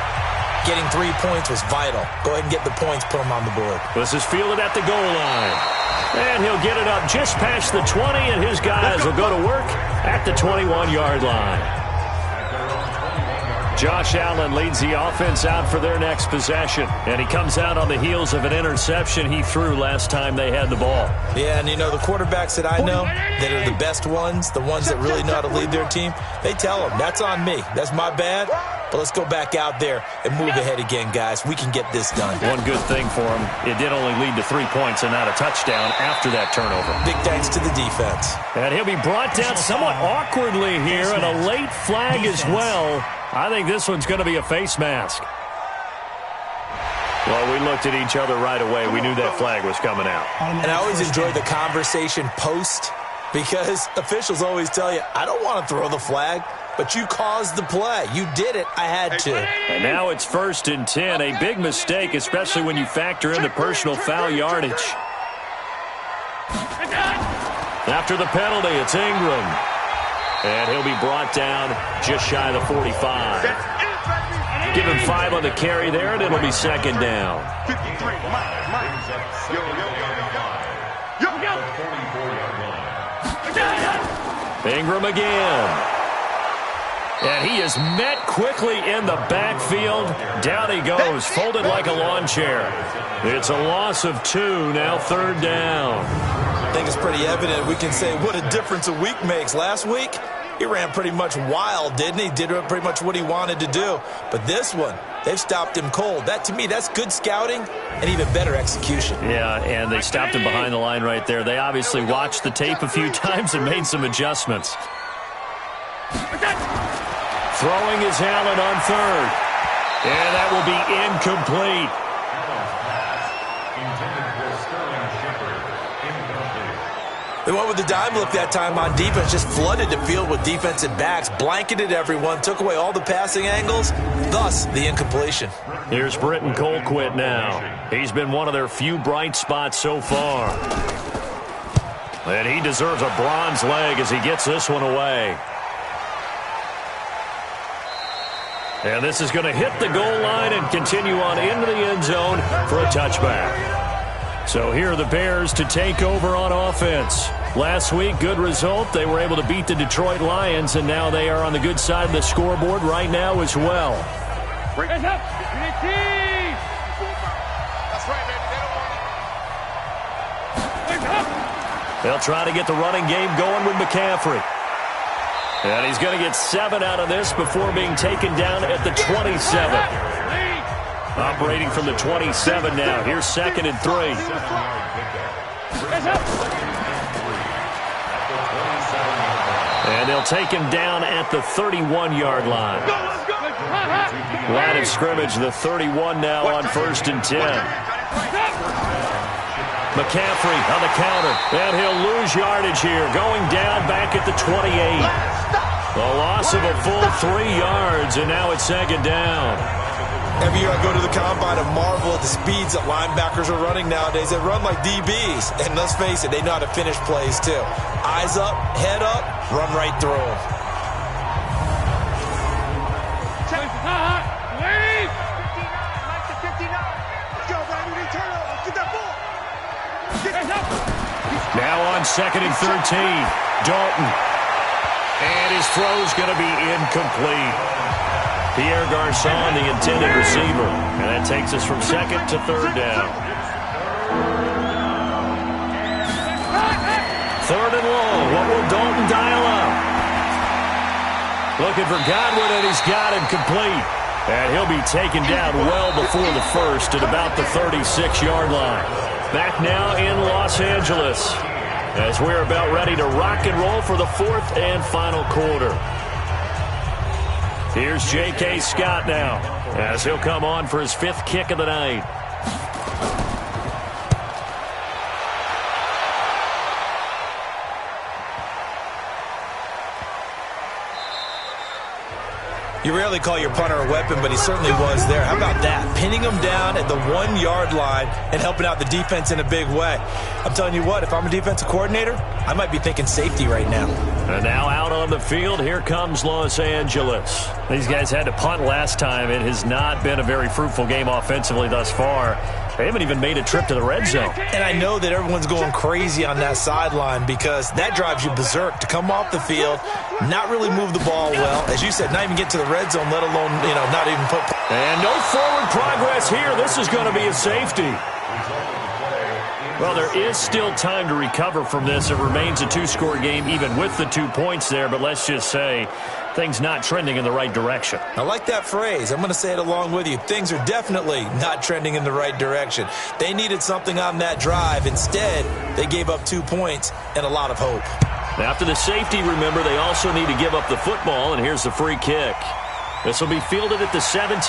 S3: getting 3 points was vital. Go ahead and get the points, put them on the board.
S5: This is fielded at the goal line. And he'll get it up just past the 20, and his guys will go to work at the 21-yard line. Josh Allen leads the offense out for their next possession. And he comes out on the heels of an interception he threw last time they had the ball.
S3: Yeah, and you know, the quarterbacks that I know that are the best ones, the ones that really know how to lead their team, they tell them, that's on me. That's my bad. But let's go back out there and move ahead again, guys. We can get this done.
S5: One good thing for him, it did only lead to 3 points and not a touchdown after that turnover.
S3: Big thanks to the defense.
S5: And he'll be brought down somewhat awkwardly here, and a late flag as well. I think this one's going to be a face mask. Well, we looked at each other right away. We knew that flag was coming out.
S3: And I always enjoy the conversation post, because officials always tell you, I don't want to throw the flag, but you caused the play. You did it. I had to.
S5: And now it's 1st and 10. A big mistake, especially when you factor in the personal foul yardage. After the penalty, it's Ingram. And he'll be brought down just shy of the 45. Give him 5 on the carry there, and it'll be 2nd down. Ingram again. And he is met quickly in the backfield. Down he goes, folded like a lawn chair. It's a loss of 2, now 3rd down.
S3: I think it's pretty evident. We can say what a difference a week makes. Last week, he ran pretty much wild, didn't he? Did pretty much what he wanted to do. But this one, they've stopped him cold. That, to me, that's good scouting and even better execution.
S5: Yeah, and they stopped him behind the line right there. They obviously watched the tape a few times and made some adjustments. Throwing is Allen on 3rd. And that will be incomplete.
S3: They went with the dime look that time on defense, just flooded the field with defensive backs, blanketed everyone, took away all the passing angles, thus the incompletion.
S5: Here's Britton Colquitt now. He's been one of their few bright spots so far. And he deserves a bronze leg as he gets this one away. And this is going to hit the goal line and continue on into the end zone for a touchback. So here are the Bears to take over on offense. Last week, good result. They were able to beat the Detroit Lions, and now they are on the good side of the scoreboard right now as well.
S4: Hands up. That's right, baby.
S5: They'll try to get the running game going with McCaffrey. And he's going to get 7 out of this before being taken down at the 27. Operating from the 27 now. Here's 2nd and 3. And they'll take him down at the 31-yard line. Line of scrimmage, the 31 now on 1st and 10. McCaffrey on the counter, and he'll lose yardage here, going down back at the 28. A loss of a full 3 yards, and now it's 2nd down.
S3: Every year I go to the combine and marvel at the speeds that linebackers are running nowadays. They run like DBs, and let's face it, they know how to finish plays too. Eyes up, head up, run right through them.
S5: Now on 2nd and 13, Dalton. And his throw's going to be incomplete. Pierre Garçon, the intended receiver. And that takes us from 2nd to 3rd down. 3rd and long. What will Dalton dial up? Looking for Godwin, and he's got him complete. And he'll be taken down well before the 1st at about the 36-yard line. Back now in Los Angeles as we're about ready to rock and roll for the 4th and final quarter. Here's J.K. Scott now as he'll come on for his 5th kick of the night.
S3: You rarely call your punter a weapon, but he certainly was there. How about that? Pinning him down at the 1-yard line and helping out the defense in a big way. I'm telling you what, if I'm a defensive coordinator, I might be thinking safety right now.
S5: And now out on the field, here comes Los Angeles. These guys had to punt last time. It has not been a very fruitful game offensively thus far. They haven't even made a trip to the red zone.
S3: And I know that everyone's going crazy on that sideline because that drives you berserk to come off the field, not really move the ball well. As you said, not even get to the red zone, let alone, not even put.
S5: And no forward progress here. This is going to be a safety. Well, there is still time to recover from this. It remains a 2-score game even with the 2 points there, but let's just say things not trending in the right direction.
S3: I like that phrase. I'm going to say it along with you. Things are definitely not trending in the right direction. They needed something on that drive. Instead, they gave up 2 points and a lot of hope.
S5: After the safety, remember, they also need to give up the football, and here's the free kick. This will be fielded at the 17.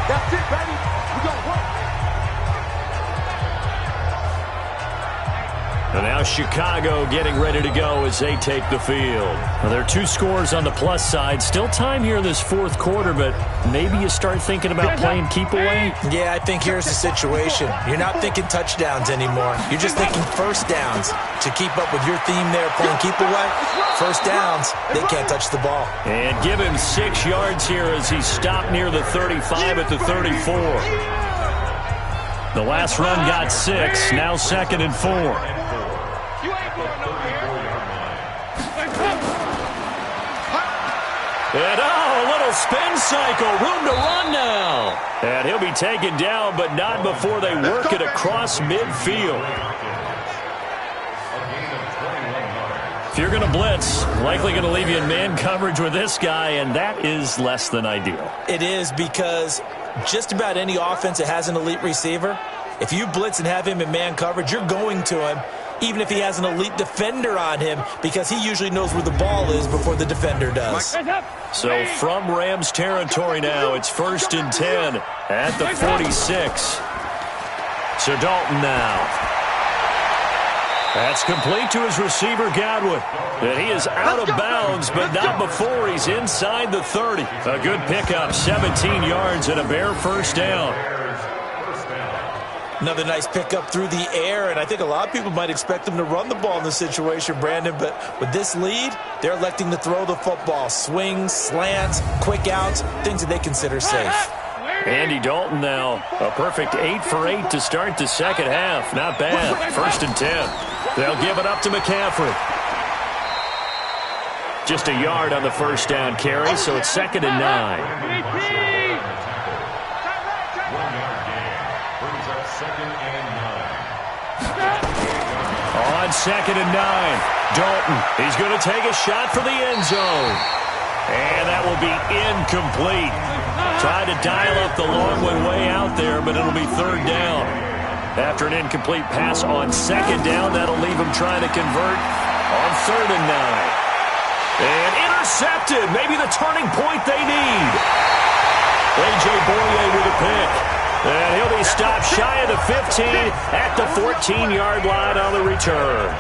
S4: That's it, baby. We got work.
S5: And now Chicago getting ready to go as they take the field. Well, there are 2 scores on the plus side. Still time here in this 4th quarter, but maybe you start thinking about playing keep away.
S3: Yeah, I think here's the situation. You're not thinking touchdowns anymore. You're just thinking first downs. To keep up with your theme there, playing keep away, first downs, they can't touch the ball.
S5: And give him 6 yards here as he stopped near the 35 at the 34. The last run got 6, now 2nd and 4. And a little spin cycle, room to run now. And he'll be taken down, but not before they work it across midfield. If you're going to blitz, likely going to leave you in man coverage with this guy, and that is less than ideal.
S3: It is because just about any offense that has an elite receiver, if you blitz and have him in man coverage, you're going to him, even if he has an elite defender on him, because he usually knows where the ball is before the defender does.
S5: So from Rams territory now, it's 1st and 10 at the 46. So Dalton now. That's complete to his receiver, Godwin. And he is out of bounds, but not before he's inside the 30. A good pickup, 17 yards and a bare first down.
S3: Another nice pickup through the air, and I think a lot of people might expect them to run the ball in this situation, Brandon, but with this lead, they're electing to throw the football. Swings, slants, quick outs, things that they consider safe.
S5: Andy Dalton now, a perfect 8 for 8 to start the second half. Not bad. 1st and 10. They'll give it up to McCaffrey. Just a yard on the first down carry, so it's 2nd and 9. On 2nd and 9, Dalton, he's going to take a shot for the end zone. And that will be incomplete. Tried to dial up the long one way out there, but it'll be 3rd down. After an incomplete pass on second down, that'll leave them trying to convert on 3rd and 9. And intercepted. Maybe the turning point they need. A.J. Boye with a pick. And he'll be stopped shy of the 15 at the 14-yard line on the return.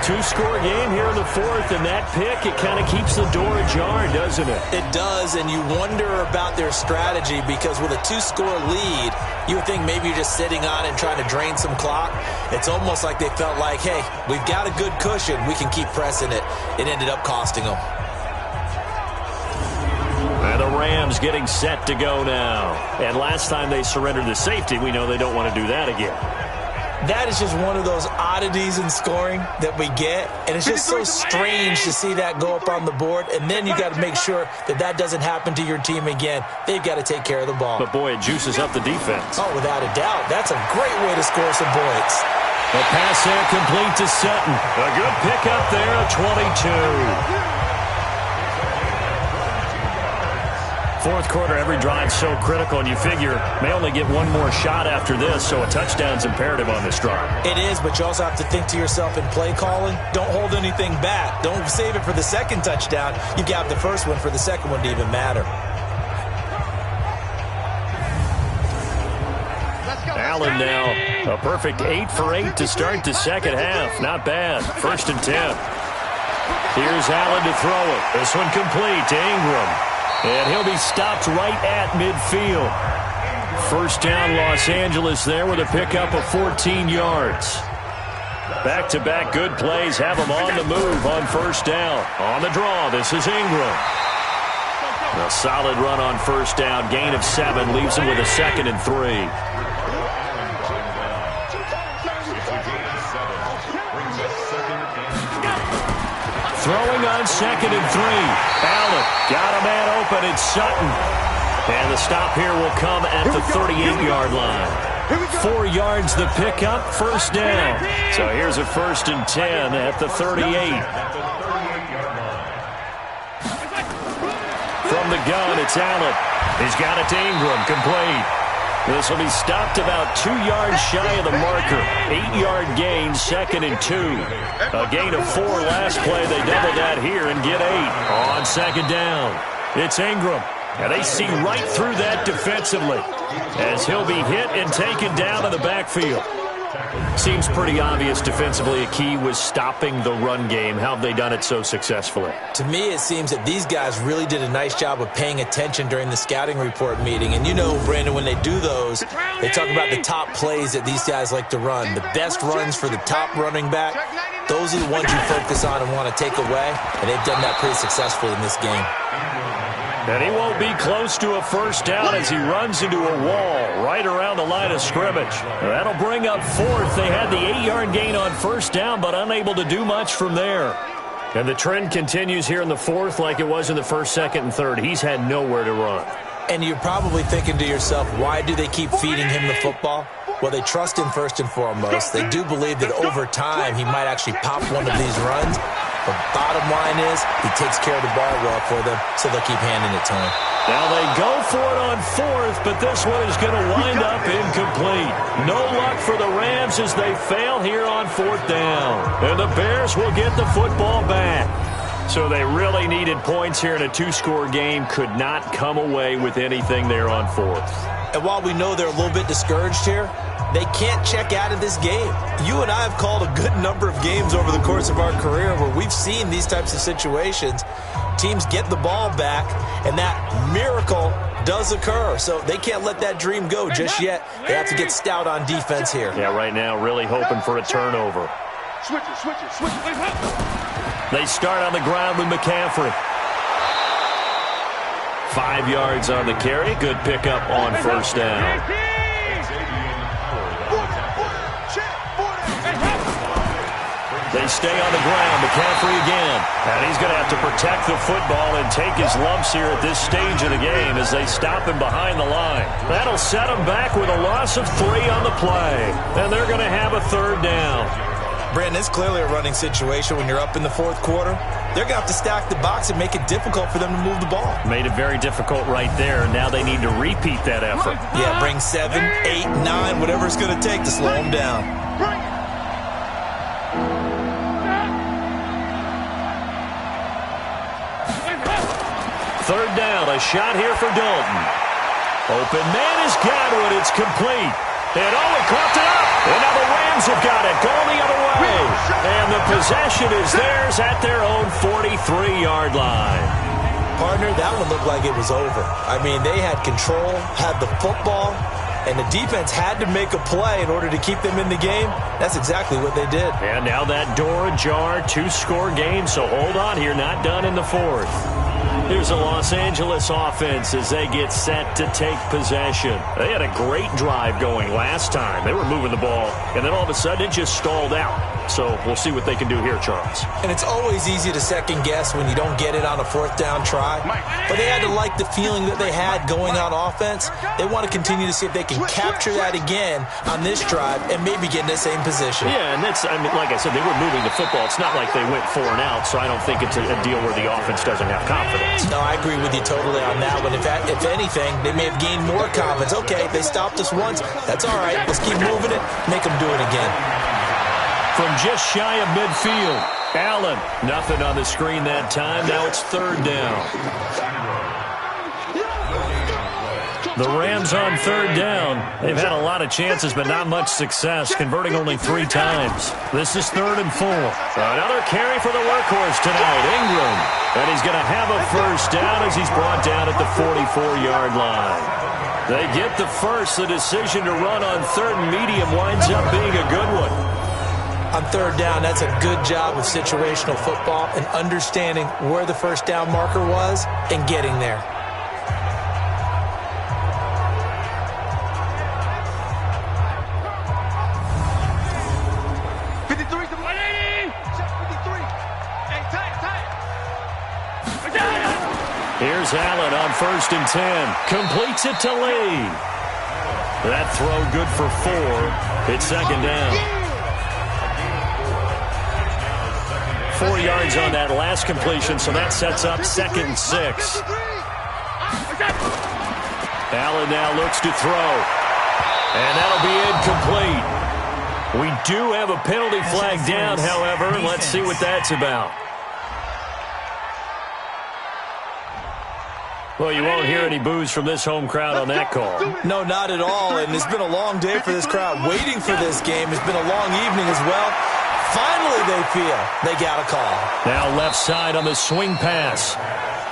S5: 2-score game here in the 4th, and that pick, it kind of keeps the door ajar, doesn't it?
S3: It does, and you wonder about their strategy because with a 2-score lead, you would think maybe you're just sitting on it and trying to drain some clock. It's almost like they felt like, hey, we've got a good cushion. We can keep pressing it. It ended up costing them.
S5: And the Rams getting set to go now. And last time they surrendered the safety, we know they don't want to do that again.
S3: That is just one of those oddities in scoring that we get, and it's just so strange to see that go up on the board, and then you got to make sure that that doesn't happen to your team again. They've got to take care of the ball.
S5: But, boy, it juices up the defense.
S3: Oh, without a doubt. That's a great way to score some points.
S5: The pass there complete to Sutton. A good pickup there at 22. Fourth quarter, every drive so critical, and you figure may only get one more shot after this, so a touchdown's imperative on this drive.
S3: It is, but you also have to think to yourself in play calling, don't hold anything back. Don't save it for the second touchdown. You got the first one for the second one to even matter.
S5: Allen now, a perfect 8 for 8 to start the second half. Not bad. 1st and 10. Here's Allen to throw it. This one complete to Ingram. And he'll be stopped right at midfield. 1st down, Los Angeles there with a pickup of 14 yards. Back-to-back good plays have them on the move on 1st down. On the draw, this is Ingram. A solid run on 1st down. Gain of 7 leaves him with a 2nd and 3. Throwing on 2nd and 3. Allen got a man open. It's Sutton. And the stop here will come at the 38-yard line. 4 yards the pickup, 1st down. So here's a 1st and 10 at the 38. From the gun, it's Allen. He's got it to Ingram, complete. This will be stopped about 2 yards shy of the marker. 8-yard gain, 2nd and 2. A gain of 4 last play. They double that here and get 8 on 2nd down. It's Ingram. And they see right through that defensively as he'll be hit and taken down in the backfield. Seems pretty obvious defensively a key was stopping the run game. How have they done it so successfully?
S3: To me, it seems that these guys really did a nice job of paying attention during the scouting report meeting. And you know, Brandon, when they do those, they talk about the top plays that these guys like to run. The best runs for the top running back, those are the ones you focus on and want to take away. And they've done that pretty successfully in this game.
S5: And he won't be close to a 1st down as he runs into a wall right around the line of scrimmage. That'll bring up 4th. They had the 8-yard gain on 1st down, but unable to do much from there. And the trend continues here in the 4th like it was in the 1st, 2nd, and 3rd. He's had nowhere to run.
S3: And you're probably thinking to yourself, why do they keep feeding him the football? Well, they trust him first and foremost. They do believe that over time he might actually pop one of these runs. The bottom line is he takes care of the ball well for them, so they'll keep handing it to him.
S5: Now they go for it on 4th, but this one is going to wind up incomplete. No luck for the Rams as they fail here on 4th down. And the Bears will get the football back. So they really needed points here in a 2-score game. Could not come away with anything there on 4th.
S3: And while we know they're a little bit discouraged here, they can't check out of this game. You and I have called a good number of games over the course of our career where we've seen these types of situations. Teams get the ball back, and that miracle does occur. So they can't let that dream go just yet. They have to get stout on defense here.
S5: Yeah, right now really hoping for a turnover.
S4: Switch it.
S5: They start on the ground with McCaffrey. 5 yards on the carry. Good pickup on 1st down. They stay on the ground. McCaffrey again. And he's going to have to protect the football and take his lumps here at this stage of the game as they stop him behind the line. That'll set him back with a loss of 3 on the play. And they're going to have a 3rd down.
S3: Brandon, it's clearly a running situation when you're up in the fourth quarter. They're going to have to stack the box and make it difficult for them to move the ball.
S5: Made it very difficult right there. Now they need to repeat that effort.
S3: Yeah, bring 7, 8, 9, whatever it's going to take to slow them down.
S5: Third down, a shot here for Dalton. Open man is Godwin. It's complete. And he caught it up. And now the Rams have got it, going the other way. And the possession is theirs at their own 43-yard line.
S3: Partner, that one looked like it was over. I mean, they had control, had the football, and the defense had to make a play in order to keep them in the game. That's exactly what they did.
S5: And now that door ajar, 2-score game, so hold on here, not done in the fourth. Here's the Los Angeles offense as they get set to take possession. They had a great drive going last time. They were moving the ball, and then all of a sudden it just stalled out. So we'll see what they can do here, Charles.
S3: And it's always easy to second guess when you don't get it on a fourth down try. But they had to like the feeling that they had going on offense. They want to continue to see if they can capture that again on this drive and maybe get in the same position.
S5: Yeah, and that's, I mean, like I said, they were moving the football. It's not like they went 4 and out, so I don't think it's a deal where the offense doesn't have confidence.
S3: No, I agree with you totally on that one. If anything, they may have gained more confidence. Okay, they stopped us once. That's all right. Let's keep moving it. Make them do it again.
S5: From just shy of midfield, Allen. Nothing on the screen that time. Now it's third down. The Rams on third down. They've had a lot of chances, but not much success, converting only 3 times. This is 3rd and 4. Another carry for the workhorse tonight, Ingram. And he's going to have a first down as he's brought down at the 44-yard line. They get the first. The decision to run on 3rd and medium winds up being a good one.
S3: On third down, that's a good job of situational football and understanding where the first down marker was and getting there.
S5: Here's Allen on 1st and 10. Completes it to Lee. That throw good for 4. It's 2nd down. 4 yards on that last completion, so that sets up 2nd and 6. Allen now looks to throw. And that'll be incomplete. We do have a penalty flag down, however. Let's see what that's about. Well, you won't hear any boos from this home crowd on that call.
S3: No, not at all. And it's been a long day for this crowd waiting for this game. It's been a long evening as well. Finally, they feel they got a call.
S5: Now left side on the swing pass.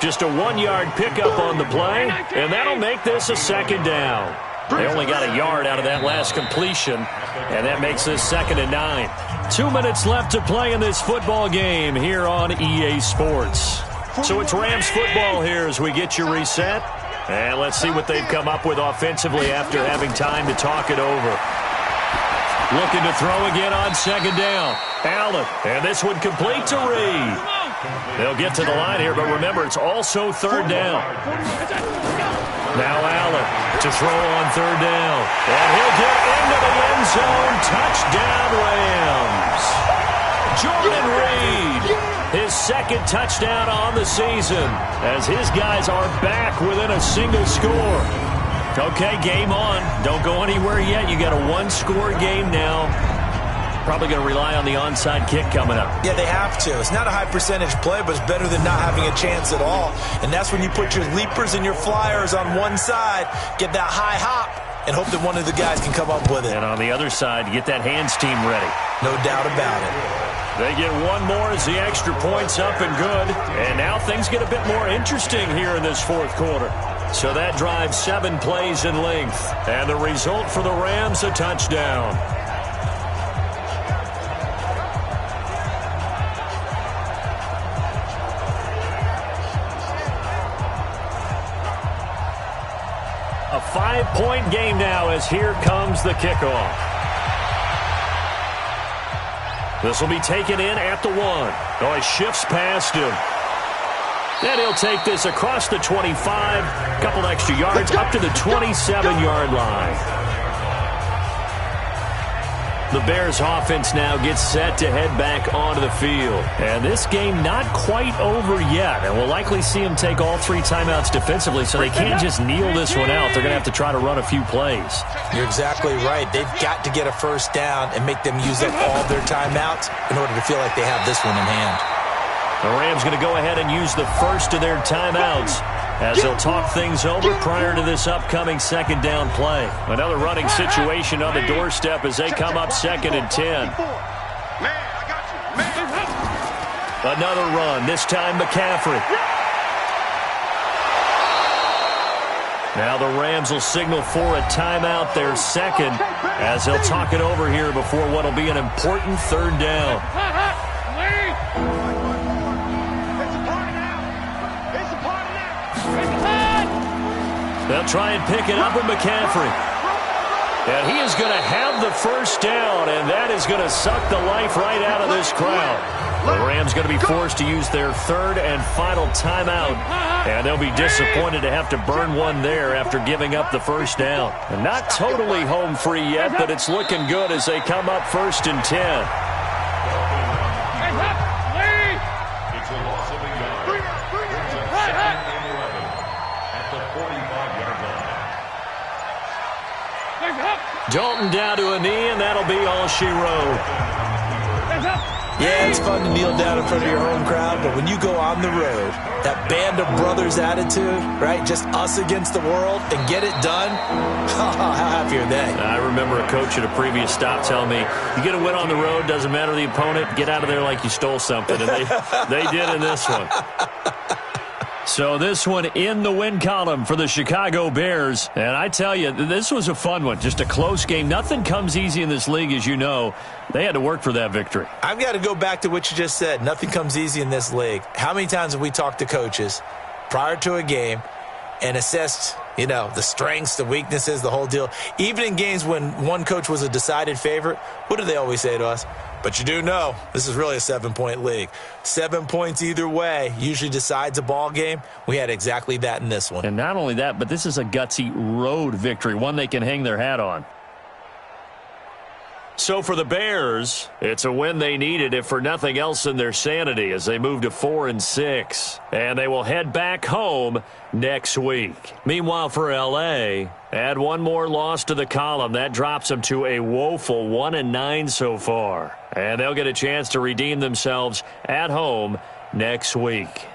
S5: Just a 1-yard pickup on the play, and that'll make this a 2nd down. They only got a yard out of that last completion, and that makes this 2nd and 9. 2 minutes left to play in this football game here on EA Sports. So it's Rams football here as we get you reset. And let's see what they've come up with offensively after having time to talk it over. Looking to throw again on 2nd down. Allen, and this one complete to Reed. They'll get to the line here, but remember, it's also 3rd down. Now Allen to throw on 3rd down. And he'll get into the end zone. Touchdown, Rams. Jordan Reed, his 2nd touchdown on the season, as his guys are back within a single score. Okay, game on. Don't go anywhere yet. You got a 1-score game now. Probably going to rely on the onside kick coming up.
S3: Yeah, they have to. It's not a high percentage play, but it's better than not having a chance at all. And that's when you put your leapers and your flyers on one side, get that high hop, and hope that one of the guys can come up with it.
S5: And on the other side, get that hands team ready.
S3: No doubt about it.
S5: They get one more as the extra point's up and good. And now things get a bit more interesting here in this fourth quarter. So that drives 7 plays in length. And the result for the Rams, a touchdown. A 5-point game now as here comes the kickoff. This will be taken in at the 1. Oh, he shifts past him. Then he'll take this across the 25, a couple extra yards, up to the 27-yard line. The Bears offense now gets set to head back onto the field. And this game not quite over yet. And we'll likely see them take all 3 timeouts defensively, so they can't just kneel this one out. They're going to have to try to run a few plays.
S3: You're exactly right. They've got to get a first down and make them use up all their timeouts in order to feel like they have this one in hand.
S5: The Rams going to go ahead and use the first of their timeouts as they'll talk things over prior to this upcoming second down play. Another running situation on the doorstep as they come up 2nd and 10. Another run, this time McCaffrey. Now the Rams will signal for a timeout, their second, as they'll talk it over here before what will be an important 3rd down. They'll try and pick it up with McCaffrey. And he is going to have the first down, and that is going to suck the life right out of this crowd. The Rams going to be forced to use their 3rd and final timeout, and they'll be disappointed to have to burn one there after giving up the first down. And not totally home free yet, but it's looking good as they come up 1st and 10. Dalton down to a knee, and that'll be all she wrote.
S3: Yeah, it's fun to kneel down in front of your home crowd, but when you go on the road, that band of brothers attitude, right, just us against the world, and get it done, how happy are they?
S5: I remember a coach at a previous stop telling me, you get a win on the road, doesn't matter the opponent, get out of there like you stole something, and they did in this one. So this one in the win column for the Chicago Bears. And I tell you, this was a fun one. Just a close game. Nothing comes easy in this league, as you know. They had to work for that victory.
S3: I've got to go back to what you just said. Nothing comes easy in this league. How many times have we talked to coaches prior to a game and assessed, the strengths, the weaknesses, the whole deal? Even in games when one coach was a decided favorite, what do they always say to us? But you do know this is really a 7-point league. 7 points either way usually decides a ball game. We had exactly that in this one.
S5: And not only that, but this is a gutsy road victory, one they can hang their hat on. So for the Bears, it's a win they needed, if for nothing else than their sanity, as they move to 4-6. And they will head back home next week. Meanwhile, for L.A., add one more loss to the column. That drops them to a woeful 1-9 so far. And they'll get a chance to redeem themselves at home next week.